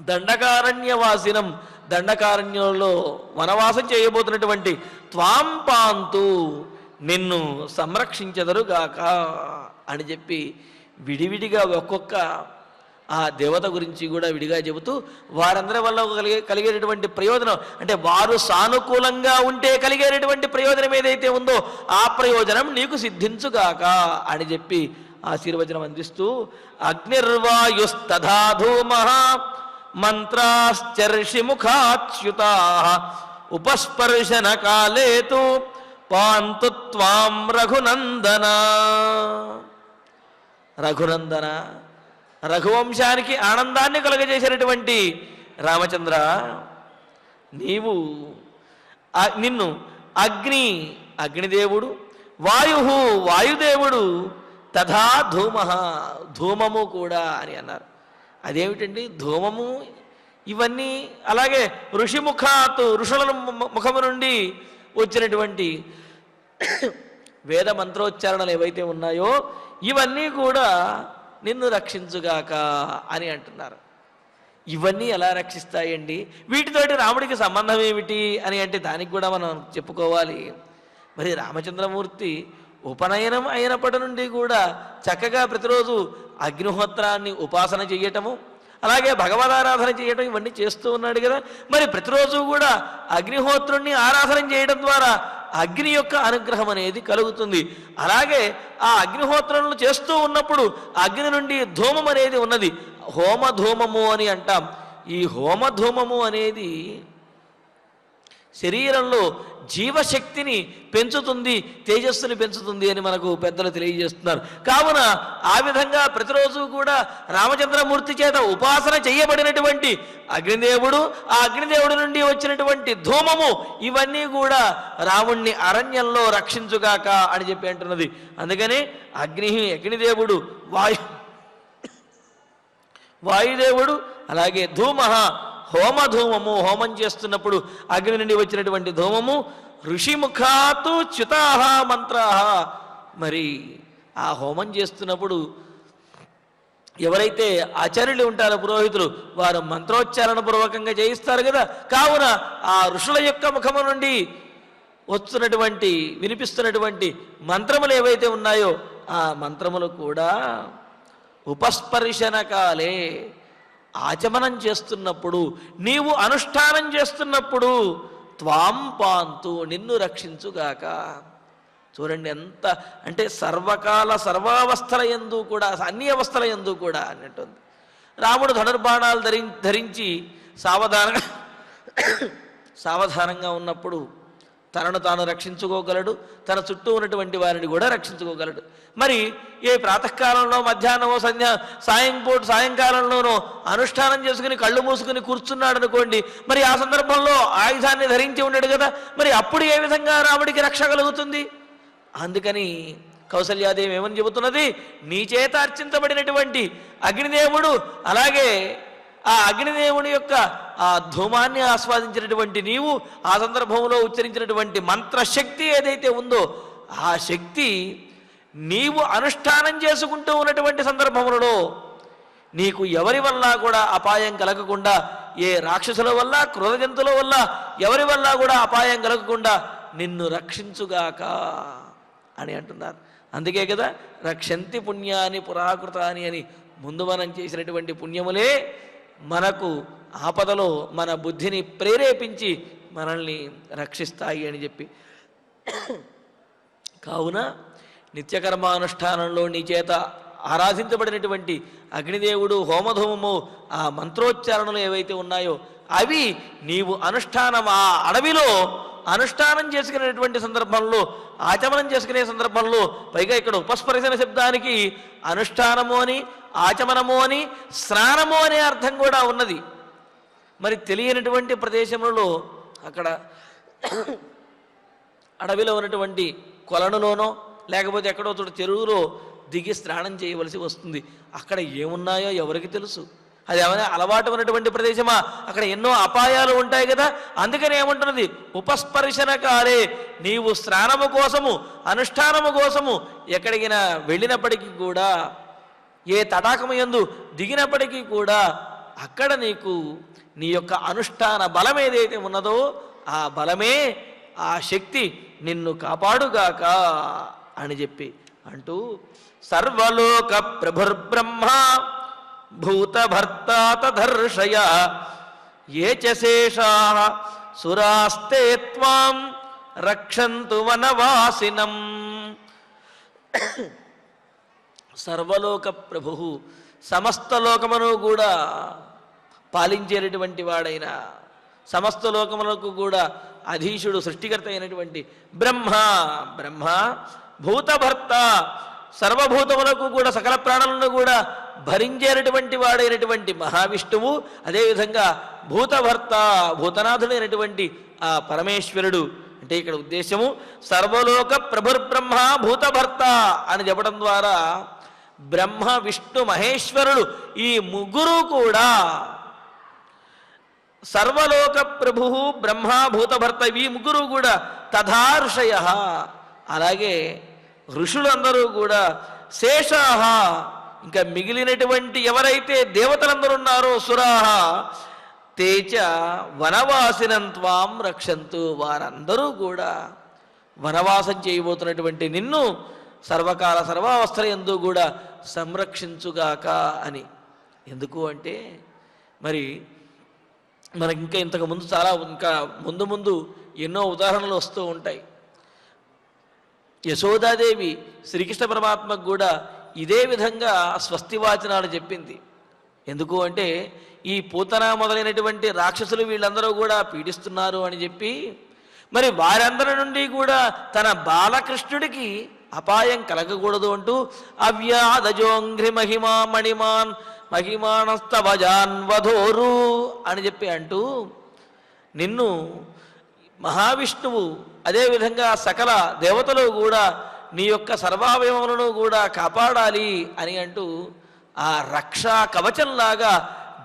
దండకారణ్యవాసినం, దండకారణ్యంలో వనవాసం చేయబోతున్నటువంటి త్వాం పాంతు, నిన్ను సంరక్షించెదరుగాక అని చెప్పి విడివిడిగా ఒక్కొక్క ఆ దేవత గురించి కూడా విడిగా చెబుతూ వారందరి వల్ల కలిగేటటువంటి ప్రయోజనం, అంటే వారు సానుకూలంగా ఉంటే కలిగేటటువంటి ప్రయోజనం ఏదైతే ఉందో ఆ ప్రయోజనం నీకు సిద్ధించుగాక అని చెప్పి ఆశీర్వచనం అందిస్తూ, అగ్నిర్వాయుస్తథా ధూమః మంత్రాశ్చర్షి ముఖాచ్యుతాః ఉపస్పర్శన కాలే తు పాంతు త్వాం రఘునందన. రఘునందన, రఘువంశానికి ఆనందాన్ని కలుగజేసినటువంటి రామచంద్ర, నిన్ను అగ్నిదేవుడు, వాయుదేవుడు, తథా ధూమః, ధూమము కూడా అని అన్నారు. అదేమిటండి ధూమము? ఇవన్నీ అలాగే ఋషిముఖాత్, ఋషుల ముఖము నుండి వచ్చినటువంటి వేద మంత్రోచ్చారణలు ఏవైతే ఉన్నాయో ఇవన్నీ కూడా నిన్ను రక్షించుగాక అని అంటున్నారు. ఇవన్నీ ఎలా రక్షిస్తాయండి? వీటితోటి రాముడికి సంబంధం ఏమిటి అని అంటే దానికి కూడా మనం చెప్పుకోవాలి. మరి రామచంద్రమూర్తి ఉపనయనం అయినప్పటి నుండి కూడా చక్కగా ప్రతిరోజు అగ్నిహోత్రాన్ని ఉపాసన చేయటము, అలాగే భగవదారాధన చేయటం ఇవన్నీ చేస్తూ ఉన్నాడు కదా. మరి ప్రతిరోజు కూడా అగ్నిహోత్రుణ్ణి ఆరాధన చేయడం ద్వారా అగ్ని యొక్క అనుగ్రహం అనేది కలుగుతుంది. అలాగే ఆ అగ్నిహోత్రములు చేస్తూ ఉన్నప్పుడు అగ్ని నుండి ధూమం అనేది ఉన్నది, హోమధూమము అని అంటాం. ఈ హోమధూమము అనేది శరీరంలో జీవశక్తిని పెంచుతుంది, తేజస్సుని పెంచుతుంది అని మనకు పెద్దలు తెలియజేస్తున్నారు. కావున ఆ విధంగా ప్రతిరోజు కూడా రామచంద్రమూర్తి చేత ఉపాసన చేయబడినటువంటి అగ్నిదేవుడు, ఆ అగ్నిదేవుడి నుండి వచ్చినటువంటి ధూమము ఇవన్నీ కూడా రాముణ్ణి అరణ్యంలో రక్షించుగాక అని చెప్పి అంటున్నది. అందుకని అగ్నిదేవుడు, వాయుదేవుడు, అలాగే ధూమః, హోమధూమము, హోమం చేస్తున్నప్పుడు అగ్ని నుండి వచ్చినటువంటి ధూమము, ఋషిముఖాతు చ్యుతాః మంత్రాః, మరి ఆ హోమం చేస్తున్నప్పుడు ఎవరైతే ఆచార్యులు ఉంటారో పురోహితులు వారు మంత్రోచ్చారణ పూర్వకంగా చేయిస్తారు కదా. కావున ఆ ఋషుల యొక్క ముఖము నుండి వినిపిస్తున్నటువంటి మంత్రములు ఏవైతే ఉన్నాయో ఆ మంత్రములు కూడా ఉపస్పర్శన కాలే, ఆచమనం చేస్తున్నప్పుడు, నీవు అనుష్ఠానం చేస్తున్నప్పుడు త్వాం పాంతు నిన్ను రక్షించుగాక. చూడండి ఎంత అంటే సర్వకాల సర్వావస్థల యందు కూడా, అన్ని అవస్థల యందు కూడా అన్నట్టుంది. రాముడు ధనుర్బాణాలు ధరించి సావధానంగా ఉన్నప్పుడు తనను తాను రక్షించుకోగలడు, తన చుట్టూ ఉన్నటువంటి వారిని కూడా రక్షించుకోగలడు. మరి ఏ ప్రాతకాలంలో, మధ్యాహ్నమో, సాయంకాలంలోనో అనుష్ఠానం చేసుకుని కళ్ళు మూసుకుని కూర్చున్నాడు అనుకోండి, మరి ఆ సందర్భంలో ఆయుధాన్ని ధరించి ఉన్నాడు కదా, మరి అప్పుడు ఏ విధంగా రాముడికి రక్ష కలుగుతుంది? అందుకని కౌసల్యాదేవి ఏమని చెబుతున్నది, నీ చేత అర్చించబడినటువంటి అగ్నిదేవుడు, అలాగే ఆ అగ్నిదేవుని యొక్క ఆ ధూమాన్ని ఆస్వాదించినటువంటి నీవు, ఆ సందర్భంలో ఉచ్చరించినటువంటి మంత్రశక్తి ఏదైతే ఉందో ఆ శక్తి నీవు అనుష్ఠానం చేసుకుంటూ ఉన్నటువంటి సందర్భములలో నీకు ఎవరి వల్ల కూడా అపాయం కలగకుండా, ఏ రాక్షసుల వల్ల, క్రూర జంతువుల వల్ల ఎవరి వల్ల కూడా అపాయం కలగకుండా నిన్ను రక్షించుగాక అని అంటున్నారు. అందుకే కదా రక్షంతి పుణ్యాన్ని పురాకృతాని అని ముందు మనం చేసినటువంటి పుణ్యములే మనకు ఆపదలో మన బుద్ధిని ప్రేరేపించి మనల్ని రక్షిస్తాయి అని చెప్పి. కావున నిత్యకర్మానుష్ఠానంలో నీ చేత ఆరాధించబడినటువంటి అగ్నిదేవుడు, హోమధూమము, ఆ మంత్రోచ్చారణలు ఏవైతే ఉన్నాయో అవి నీవు అనుష్ఠానం, ఆ అడవిలో అనుష్ఠానం చేసుకునేటువంటి సందర్భంలో, ఆచమనం చేసుకునే సందర్భంలో, పైగా ఇక్కడ ఉపస్పర్శన శబ్దానికి అనుష్ఠానము అని, ఆచమనము అని, స్నానము అనే అర్థం కూడా ఉన్నది. మరి తెలియనటువంటి ప్రదేశములలో, అక్కడ అడవిలో ఉన్నటువంటి కొలనులోనో లేకపోతే ఎక్కడో చోట చెరువులో దిగి స్నానం చేయవలసి వస్తుంది. అక్కడ ఏమున్నాయో ఎవరికి తెలుసు? అది ఏమైనా అలవాటు ఉన్నటువంటి ప్రదేశమా? అక్కడ ఎన్నో అపాయాలు ఉంటాయి కదా. అందుకని ఏమంటున్నది, ఉపస్పర్శన కాలే, నీవు స్నానము కోసము, అనుష్ఠానము కోసము ఎక్కడికైనా వెళ్ళినప్పటికీ కూడా, ఏ తటాకము యందు దిగినప్పటికీ కూడా అక్కడ నీకు నీ యొక్క అనుష్ఠాన బలం ఏదైతే ఉన్నదో ఆ బలమే, ఆ శక్తి నిన్ను కాపాడుగాక అని చెప్పి అంటూ, సర్వలోక ప్రభుర్బ్రహ్మ భూతభర్తా తదర్షయ ఏ చ శేషాః సురాస్తే త్వాం రక్షంతు వనవాసినం. సర్వలోక ప్రభు, సమస్త లోకమును కూడా పాలించేటటువంటి వాడైన, సమస్త లోకములకు కూడా అధీశుడు, సృష్టికర్త అయినటువంటి బ్రహ్మ, బ్రహ్మ భూతభర్త, సర్వభూతములకు కూడా, సకల ప్రాణులను కూడా భరించేటటువంటి వాడైనటువంటి మహావిష్ణువు, అదేవిధంగా భూతభర్త, భూతనాథుడైనటువంటి ఆ పరమేశ్వరుడు. అంటే ఇక్కడ ఉద్దేశము సర్వలోక ప్రభుర్బ్రహ్మ భూతభర్త అని చెప్పడం ద్వారా బ్రహ్మ, విష్ణు, మహేశ్వరుడు ఈ ముగ్గురు కూడా, సర్వలోక ప్రభు, బ్రహ్మ, భూతభర్త ఈ ముగ్గురు కూడా తథా ఋషయ, అలాగే ఋషులందరూ కూడా, శేషాహ ఇంకా మిగిలినటువంటి ఎవరైతే దేవతలందరూ ఉన్నారో సురాహ, తేచ వనవాసినం త్వాం రక్షంతు, వారందరూ కూడా వనవాసం చేయబోతున్నటువంటి నిన్ను సర్వకాల సర్వావస్థల యందు కూడా సంరక్షించుగాక అని. ఎందుకు అంటే మరి మనకి ఇంకా ఇంతకు ముందు చాలా, ఇంకా ముందు ముందు ఎన్నో ఉదాహరణలు వస్తూ ఉంటాయి. యశోదాదేవి శ్రీకృష్ణ పరమాత్మకు కూడా ఇదే విధంగా స్వస్తివాచనాలు చెప్పింది. ఎందుకు అంటే ఈ పూతన మొదలైనటువంటి రాక్షసులు వీళ్ళందరూ కూడా పీడిస్తున్నారు అని చెప్పి, మరి వారందరి నుండి కూడా తన బాలకృష్ణుడికి అపాయం కలగకూడదు అంటూ అవ్యాధజోంఘ్రి మహిమా మణిమాన్ మహిమానస్తవజాన్వధోరు అని చెప్పి అంటూ, నిన్ను మహావిష్ణువు అదేవిధంగా సకల దేవతలు కూడా నీ యొక్క సర్వావయవములను కూడా కాపాడాలి అని అంటూ ఆ రక్షా కవచంలాగా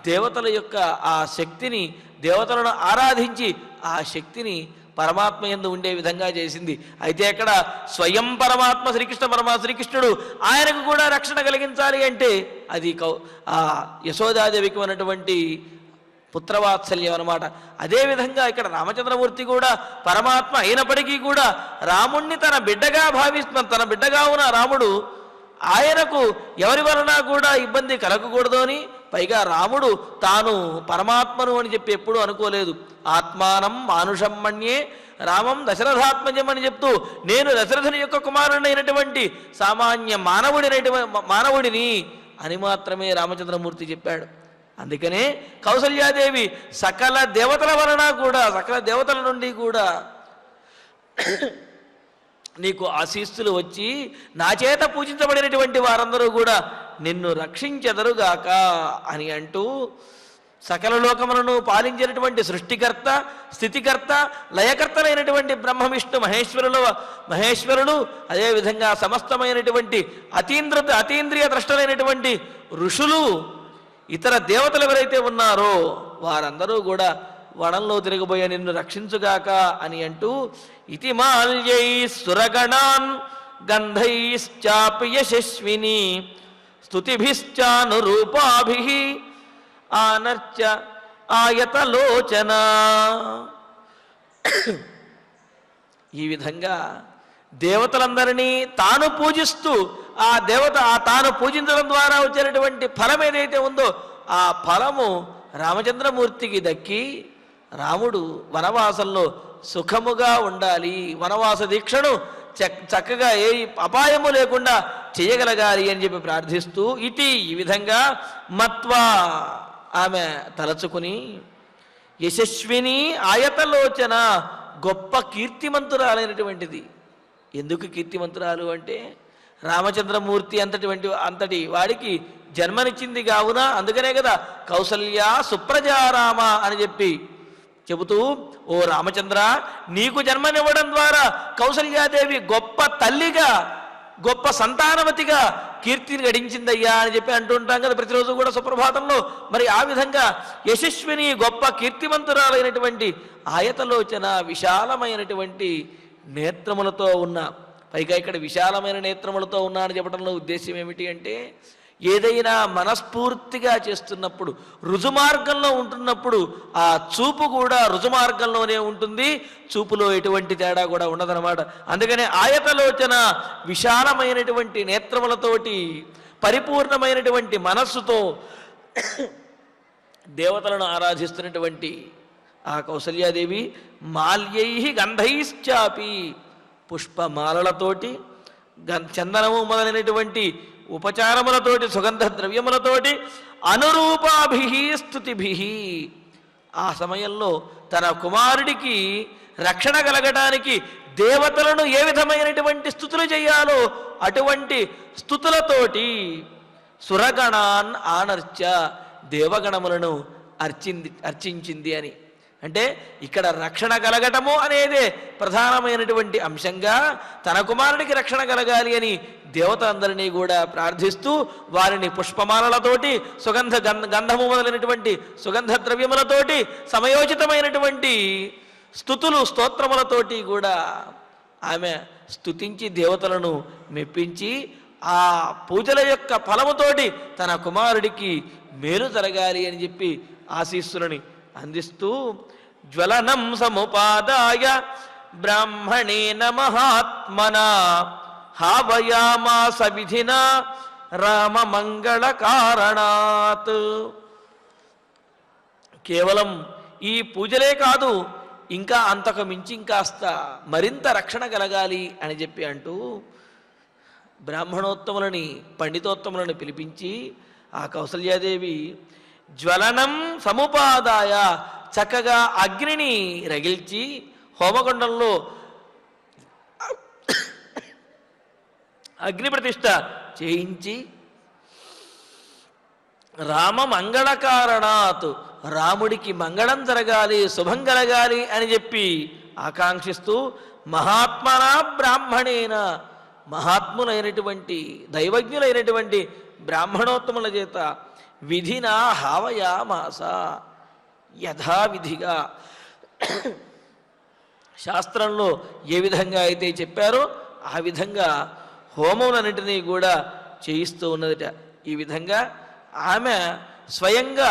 దేవతల యొక్క ఆ శక్తిని, దేవతలను ఆరాధించి ఆ శక్తిని పరమాత్మ యందు ఉండే విధంగా చేసింది. అయితే అక్కడ స్వయం పరమాత్మ శ్రీకృష్ణుడు ఆయనకు కూడా రక్షణ కలిగించాలి అంటే అది ఆ యశోదాదేవికి ఉన్నటువంటి పుత్రవాత్సల్యం అన్నమాట. అదేవిధంగా ఇక్కడ రామచంద్రమూర్తి కూడా పరమాత్మ అయినప్పటికీ కూడా రాముణ్ణి తన బిడ్డగా భావిస్తున్న, తన బిడ్డగా ఉన్న రాముడు ఆయనకు ఎవరి వలన కూడా ఇబ్బంది కలగకూడదు అని, పైగా రాముడు తాను పరమాత్మను అని చెప్పి ఎప్పుడూ అనుకోలేదు. ఆత్మానం మానుషం మన్యే రామం దశరథాత్మజం అని చెప్తూ, నేను దశరథుని యొక్క కుమారుడైనటువంటి సామాన్య మానవుడిని అని మాత్రమే రామచంద్రమూర్తి చెప్పాడు. అందుకనే కౌసల్యాదేవి సకల దేవతల వలన కూడా, సకల దేవతల నుండి కూడా నీకు ఆశీస్సులు వచ్చి నా చేత పూజించబడినటువంటి వారందరూ కూడా నిన్ను రక్షించెదరుగాక అని అంటూ, సకల లోకములను పాలించినటువంటి సృష్టికర్త, స్థితికర్త, లయకర్తలైనటువంటి బ్రహ్మ విష్ణు మహేశ్వరులు, అదేవిధంగా సమస్తమైనటువంటి అతీంద్రియ ద్రష్టలైనటువంటి ఋషులు, ఇతర దేవతలు ఎవరైతే ఉన్నారో వారందరూ కూడా వనంలో తిరగబోయే నిన్ను రక్షించుగాక అని అంటూ, ఇతి మాల్యై సురగణాన్ గంధైశ్చాపి యశస్విని స్తుతిభిశ్చానురూపాభిః ఆనర్చ ఆయతలోచన. ఈ విధంగా దేవతలందరినీ తాను పూజిస్తూ, తాను పూజించడం ద్వారా వచ్చేటటువంటి ఫలం ఏదైతే ఉందో ఆ ఫలము రామచంద్రమూర్తికి దక్కి రాముడు వనవాసంలో సుఖముగా ఉండాలి, వనవాస దీక్షను చక్కగా ఏ అపాయము లేకుండా చేయగలగాలి అని చెప్పి ప్రార్థిస్తూ, ఈ విధంగా మత్వా ఆమె తలచుకుని, యశస్విని ఆయతలోచన, గొప్ప కీర్తిమంతురాలైనటువంటిది. ఎందుకు కీర్తిమంతురాలు అంటే, రామచంద్రమూర్తి అంతటి వాడికి జన్మనిచ్చింది కావున, అందుకనే కదా కౌసల్య సుప్రజారామ అని చెప్పి చెబుతూ, ఓ రామచంద్ర, నీకు జన్మనివ్వడం ద్వారా కౌసల్యాదేవి గొప్ప తల్లిగా, గొప్ప సంతానవతిగా కీర్తిని గడించిందయ్యా అని చెప్పి అంటూ ఉంటాం కదా ప్రతిరోజు కూడా సుప్రభాతంలో. మరి ఆ విధంగా యశస్విని, గొప్ప కీర్తిమంతురాలైనటువంటి ఆయతలోచన, విశాలమైనటువంటి నేత్రములతో ఉన్న, పైగా ఇక్కడ విశాలమైన నేత్రములతో ఉన్నా అని చెప్పడంలో ఉద్దేశం ఏమిటి అంటే, ఏదైనా మనస్ఫూర్తిగా చేస్తున్నప్పుడు, రుజుమార్గంలో ఉంటున్నప్పుడు ఆ చూపు కూడా రుజుమార్గంలోనే ఉంటుంది, చూపులో ఎటువంటి తేడా కూడా ఉండదన్నమాట. అందుకనే ఆయతలోచన, విశాలమైనటువంటి నేత్రములతోటి, పరిపూర్ణమైనటువంటి మనస్సుతో దేవతలను ఆరాధిస్తున్నటువంటి ఆ కౌసల్యాదేవి మాల్యై గంధైశ్చాపి, పుష్పమాలలతోటి, చందనము మొదలైనటువంటి ఉపచారములతోటి, సుగంధ ద్రవ్యములతోటి, అనురూపాభి స్తుతిభి, ఆ సమయంలో తన కుమారుడికి రక్షణ కలగడానికి దేవతలను ఏ విధమైనటువంటి స్తుతులు చేయాలో అటువంటి స్తుతులతోటి సురగణాన్ ఆనర్చ, దేవగణములను అర్చించింది అని. అంటే ఇక్కడ రక్షణ కలగటము అనేదే ప్రధానమైనటువంటి అంశంగా, తన కుమారుడికి రక్షణ కలగాలి అని దేవతలందరినీ కూడా ప్రార్థిస్తూ, వారిని పుష్పమాలలతోటి, గంధము మొదలైనటువంటి సుగంధ ద్రవ్యములతోటి, సమయోచితమైనటువంటి స్తోత్రములతోటి కూడా ఆమె స్తుతించి దేవతలను మెప్పించి, ఆ పూజల యొక్క ఫలముతోటి తన కుమారుడికి మేలు జరగాలి అని చెప్పి ఆశీస్సులని అందిస్తూ, జ్వలనం సముపాదాయ బ్రాహ్మణేన మహాత్మనా హావయామాస విధినా రామ మంగళ కారణాత్. కేవలం ఈ పూజలే కాదు, ఇంకా అంతకు మించి ఇంకాస్త మరింత రక్షణ కలగాలి అని చెప్పి అంటూ బ్రాహ్మణోత్తములని, పండితోత్తములను పిలిపించి ఆ కౌసల్యాదేవి జ్వలనం సముపాదాయ, చక్కగా అగ్నిని రగిల్చి హోమగుండంలో అగ్ని ప్రతిష్ఠ చేయించి, రామ మంగళ కారణాత్, రాముడికి మంగళం జరగాలి, శుభం కలగాలి అని చెప్పి ఆకాంక్షిస్తూ, మహాత్మనా బ్రాహ్మణేన, మహాత్ములైనటువంటి దైవజ్ఞులైనటువంటి బ్రాహ్మణోత్తముల చేత విధినా హావయామాస, యథావిధిగా శాస్త్రంలో ఏ విధంగా అయితే చెప్పారో ఆ విధంగా హోమములన్నింటినీ కూడా చేయిస్తూ ఉన్నదట. ఈ విధంగా ఆమె స్వయంగా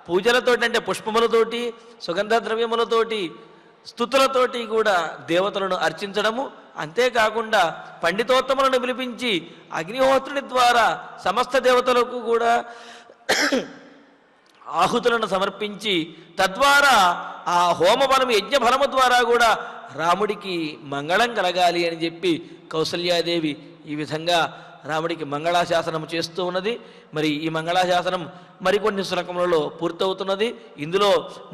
పూజలతోటి, అంటే పుష్పములతోటి, సుగంధ ద్రవ్యములతోటి, స్తుతులతోటి కూడా దేవతలను అర్చించడము, అంతేకాకుండా పండితోత్తములను పిలిపించి అగ్నిహోత్రుని ద్వారా సమస్త దేవతలకు కూడా ఆహుతులను సమర్పించి తద్వారా ఆ హోమఫలం యజ్ఞఫలము ద్వారా కూడా రాముడికి మంగళం కలగాలి అని చెప్పి కౌసల్యాదేవి ఈ విధంగా రాముడికి మంగళాశాసనం చేస్తూ ఉన్నది. మరి ఈ మంగళాశాసనం మరికొన్ని శ్లోకములలో పూర్తవుతున్నది. ఇందులో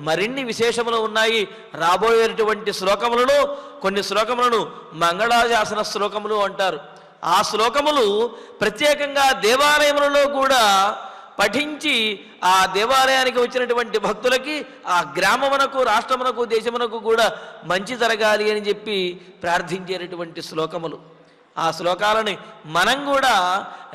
మరిన్ని విశేషములు ఉన్నాయి. రాబోయేటువంటి శ్లోకములలో కొన్ని శ్లోకములను మంగళాశాసన శ్లోకములు అంటారు. ఆ శ్లోకములు ప్రత్యేకంగా దేవాలయములలో కూడా పఠించి ఆ దేవాలయానికి వచ్చినటువంటి భక్తులకి ఆ గ్రామమునకు, రాష్ట్రమునకు, దేశమునకు కూడా మంచి జరగాలి అని చెప్పి ప్రార్థించేటటువంటి శ్లోకములు. ఆ శ్లోకాలని మనం కూడా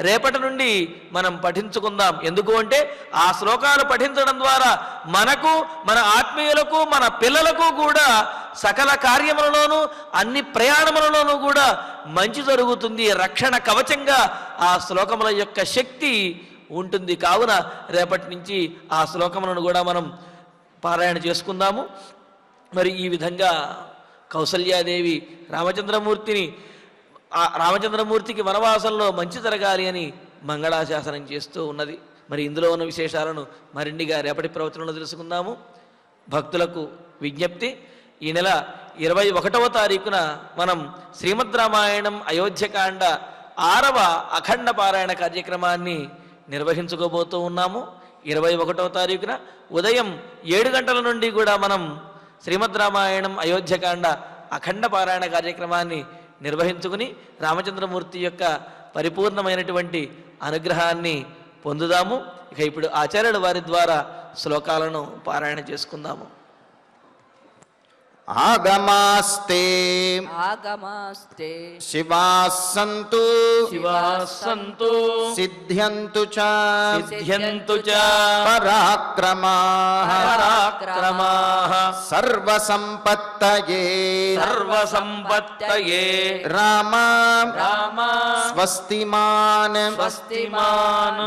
రేపటి నుండి మనం పఠించుకుందాం. ఎందుకు అంటే ఆ శ్లోకాలు పఠించడం ద్వారా మనకు, మన ఆత్మీయులకు, మన పిల్లలకు కూడా సకల కార్యములలోనూ అన్ని ప్రయాణములలోనూ కూడా మంచి జరుగుతుంది. రక్షణ కవచంగా ఆ శ్లోకముల యొక్క శక్తి ఉంటుంది. కావున రేపటి నుంచి ఆ శ్లోకములను కూడా మనం పారాయణ చేసుకుందాము. మరి ఈ విధంగా కౌసల్యాదేవి రామచంద్రమూర్తికి వనవాసంలో మంచి జరగాలి అని మంగళాశాసనం చేస్తూ ఉన్నది. మరి ఇందులో ఉన్న విశేషాలను మరిన్నిగా రేపటి ప్రవచనంలో తెలుసుకుందాము. భక్తులకు విజ్ఞప్తి, ఈ నెల 21వ తారీఖున మనం శ్రీమద్ రామాయణం అయోధ్యకాండ 6వ అఖండ పారాయణ కార్యక్రమాన్ని నిర్వహించుకోబోతూ ఉన్నాము. 21వ తారీఖున ఉదయం 7 గంటల నుండి కూడా మనం శ్రీమద్ రామాయణం అయోధ్యకాండ అఖండ పారాయణ కార్యక్రమాన్ని నిర్వహించుకుని రామచంద్రమూర్తి యొక్క పరిపూర్ణమైనటువంటి అనుగ్రహాన్ని పొందుదాము. ఇక ఇప్పుడు ఆచార్యుల వారి ద్వారా శ్లోకాలను పారాయణ చేసుకుందాము. ఆగమాస్తే శివాః సంతు సిద్ధ్యంతు చ పరాక్రమాః సర్వసంపత్తయే రామ స్వస్తిమాన్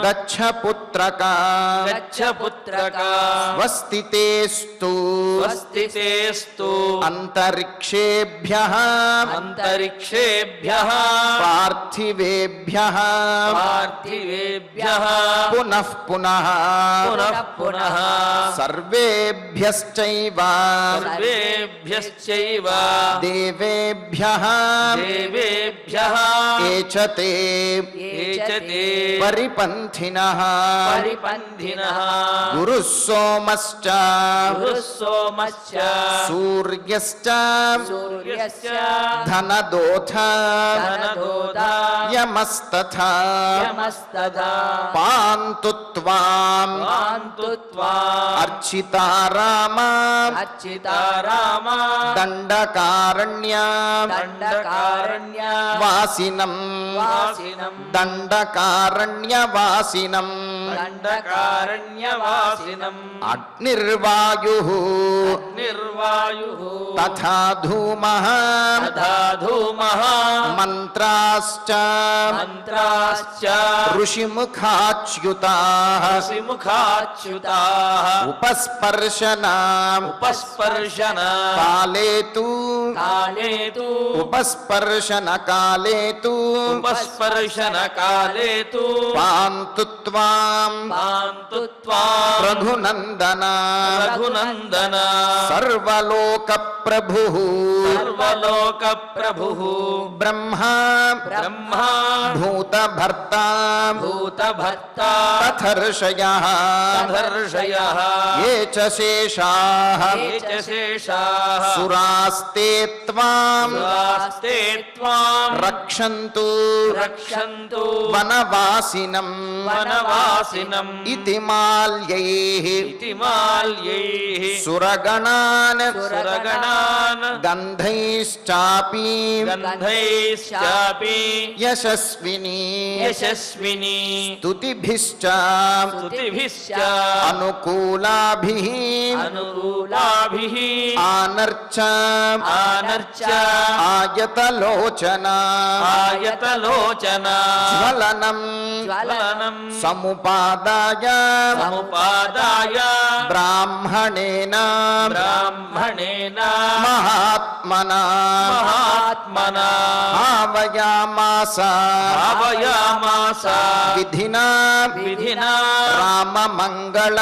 గచ్చ పుత్రకా స్వస్తితేస్తు అంతరిక్షేభ్యః పార్థివేభ్యః పునః పునః సర్వేభ్యశ్చైవ దేవేభ్యః ఏచతే పరిపంథినః గురుః సోమశ్చ సూర్యశ్చ ధనదోథ యమస్తథా పాంతు త్వాం అర్చితారామ దండకారణ్య వాసినం దండకారణ్యవాసినం అగ్నిర్వాయుః తథా ధూమః మంత్రాశ్చ ఋషిముఖాచ్యుతాః ఉపస్పర్శన కాలేతు ఉపస్పర్శన కాలేతు పాంతు త్వాం రఘునందన సర్వలోక ప్రభుః బ్రహ్మా భూతభర్తా తథర్షయః ఏ చ శేషాః సురాస్తే త్వాం రక్షन्तు వనవాసినం ఇతి మాల్యైః సురగణాన్ గంధైశ్చాపి स्तुतिभिश्चापि यशस्विनी यशस्विनी स्तुतिभिश्च स्तुतिभिश्च अनुकूलाभिः अनुकूलाभिः आनर्च आनर्च आयतलोचना आयतलोचना ज्वलनं ज्वलनं समुपादाय समुपादाय ब्राह्मणेन ब्राह्मणेन महात्मना महात्मना भावयामास भावयामास विधिना विधिना राममङ्गल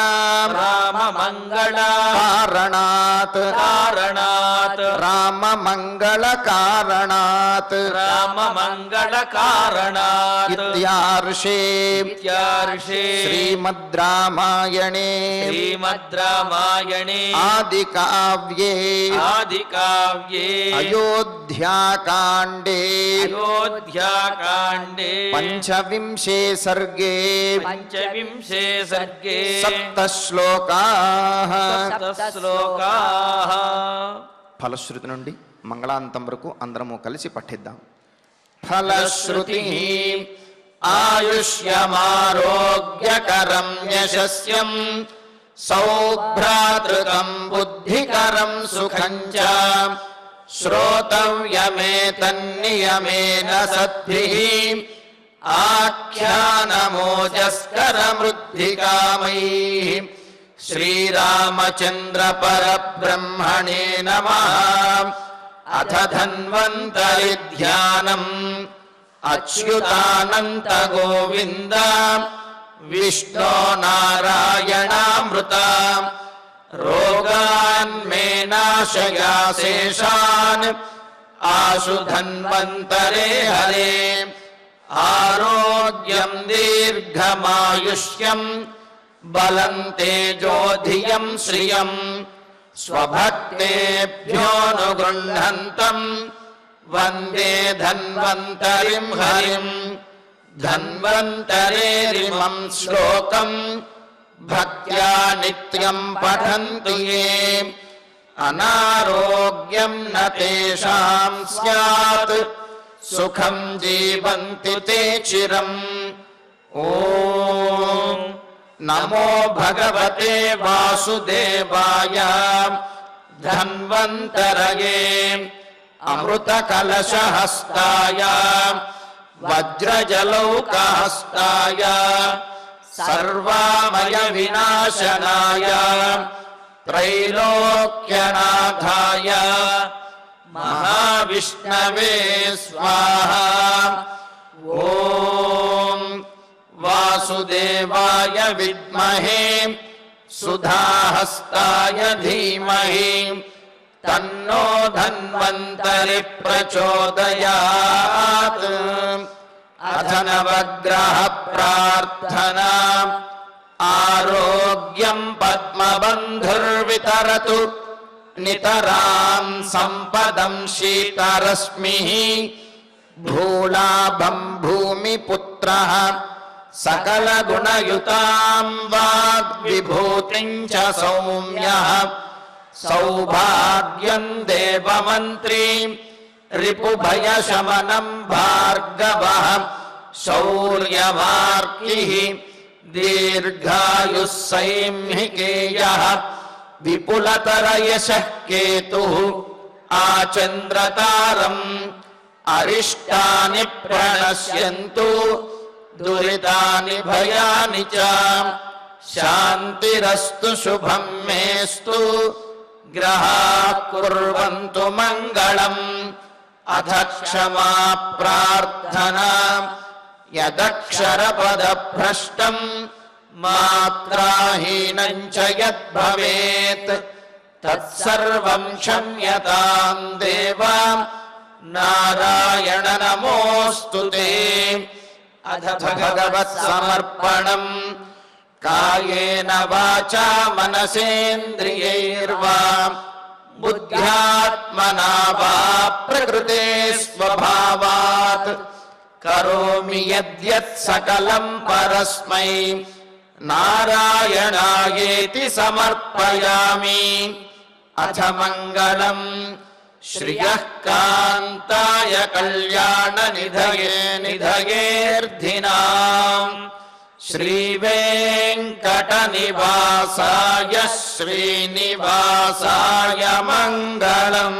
राममङ्गल कारणात् कारणात् राममङ्गल कारणात् राममङ्गल कारणात् इत्यार्षे इत्यार्षे श्रीमद् रामायणे श्रीमद् रामायणे आदिकाव्ये आदिकाव्ये अयोध्याकाण्डे अयोध्याकाण्डे पञ्चविंशे सर्गे पञ्चविंशे सर्गे सप्तश्लोकाः सप्तश्लोकाः ఫలశ్రుతి నుండి మంగళాంతం వరకు అందరము కలిసి పఠిద్దాం. ఫలశ్రుతి ఆయుష్యమారోగ్యకరం యశస్యం సౌభ్రాతృకం బుద్ధికరం సుఖం చ శ్రోతవ్యమేతన్నియమేన సద్భిః ఆఖ్యానమోజస్కరమృద్ధికామైః శ్రీరామచంద్ర పరబ్రహ్మణే నమః. అథ ధన్వంతరి ధ్యానం అచ్యుతానంత గోవింద విష్ణో నారాయణామృత రోగాన్మే నాశయాశేషాన్ ఆశు ధన్వంతరే హరే. ఆరోగ్యం దీర్ఘమాయుష్యం బలం తేజోధియం శ్రియం స్వభక్తేభ్యోనుగృహంతం వందే ధన్వంతరిం హరిం. ధన్వంతరేరిమం శ్లోకం భక్త్యా నిత్యం పఠంతు యే అనారోగ్యం న తేషాం స్యాత్ సుఖం జీవంతి తే చిరం. ఓం నమో భగవతే వాసుదేవాయ ధన్వంతరయే అమృతకలశహస్తాయ వజ్రజలౌకహస్తాయ సర్వామయ వినాశనాయ త్రైలోక్యనాథాయ మహావిష్ణవే స్వాహా. ఓం వాసుదేవాయ విద్మహే సుధాహస్తాయ ధీమహి తన్నో ధన్వంతరి ప్రచోదయాత్. అథ నవగ్రహ ప్రార్థనా ఆరోగ్యం పద్మబంధుర్వితరతు నితరాం సంపదం శీతరశ్మిః భూలాభం భూమిపుత్రః సకల గుణయుతాం వాగ్విభూతిం చ సౌమ్యః సౌభాగ్యం దేవమంత్రీ రిపుభయశమనం భార్గవః శౌర్యమార్కిః దీర్ఘాయుః సైంహికేయః విపులతరయశః కేతుః ఆచంద్రతారం అరిష్టాని ప్రణశ్యంతు దురితాని భయాని చ శాంతిరస్తు శుభం మేస్తు గ్రహాః కుర్వంతు మంగళం. అథ క్షమా ప్రార్థనా యదక్షరపదభ్రష్టం మాత్రాహీనం చ యద్భవేత్ తత్సర్వం క్షమ్యతాం దేవ నారాయణ నమోస్తుతే. అథ భగవత్ సమర్పణం కాయేన వాచా మనసేంద్రియైర్వా బుద్ధ్యాత్మనా వా ప్రకృతే స్వభావాత్ కరోమి యద్యత్ సకలం పరస్మై నారాయణాయేతి సమర్పయామి. అథ మంగళం శ్రియః కాంతాయ కళ్యాణ నిధయే నిధయేర్ధినాం శ్రీవేంకట నివాసాయ శ్రీనివాసాయ మంగళం.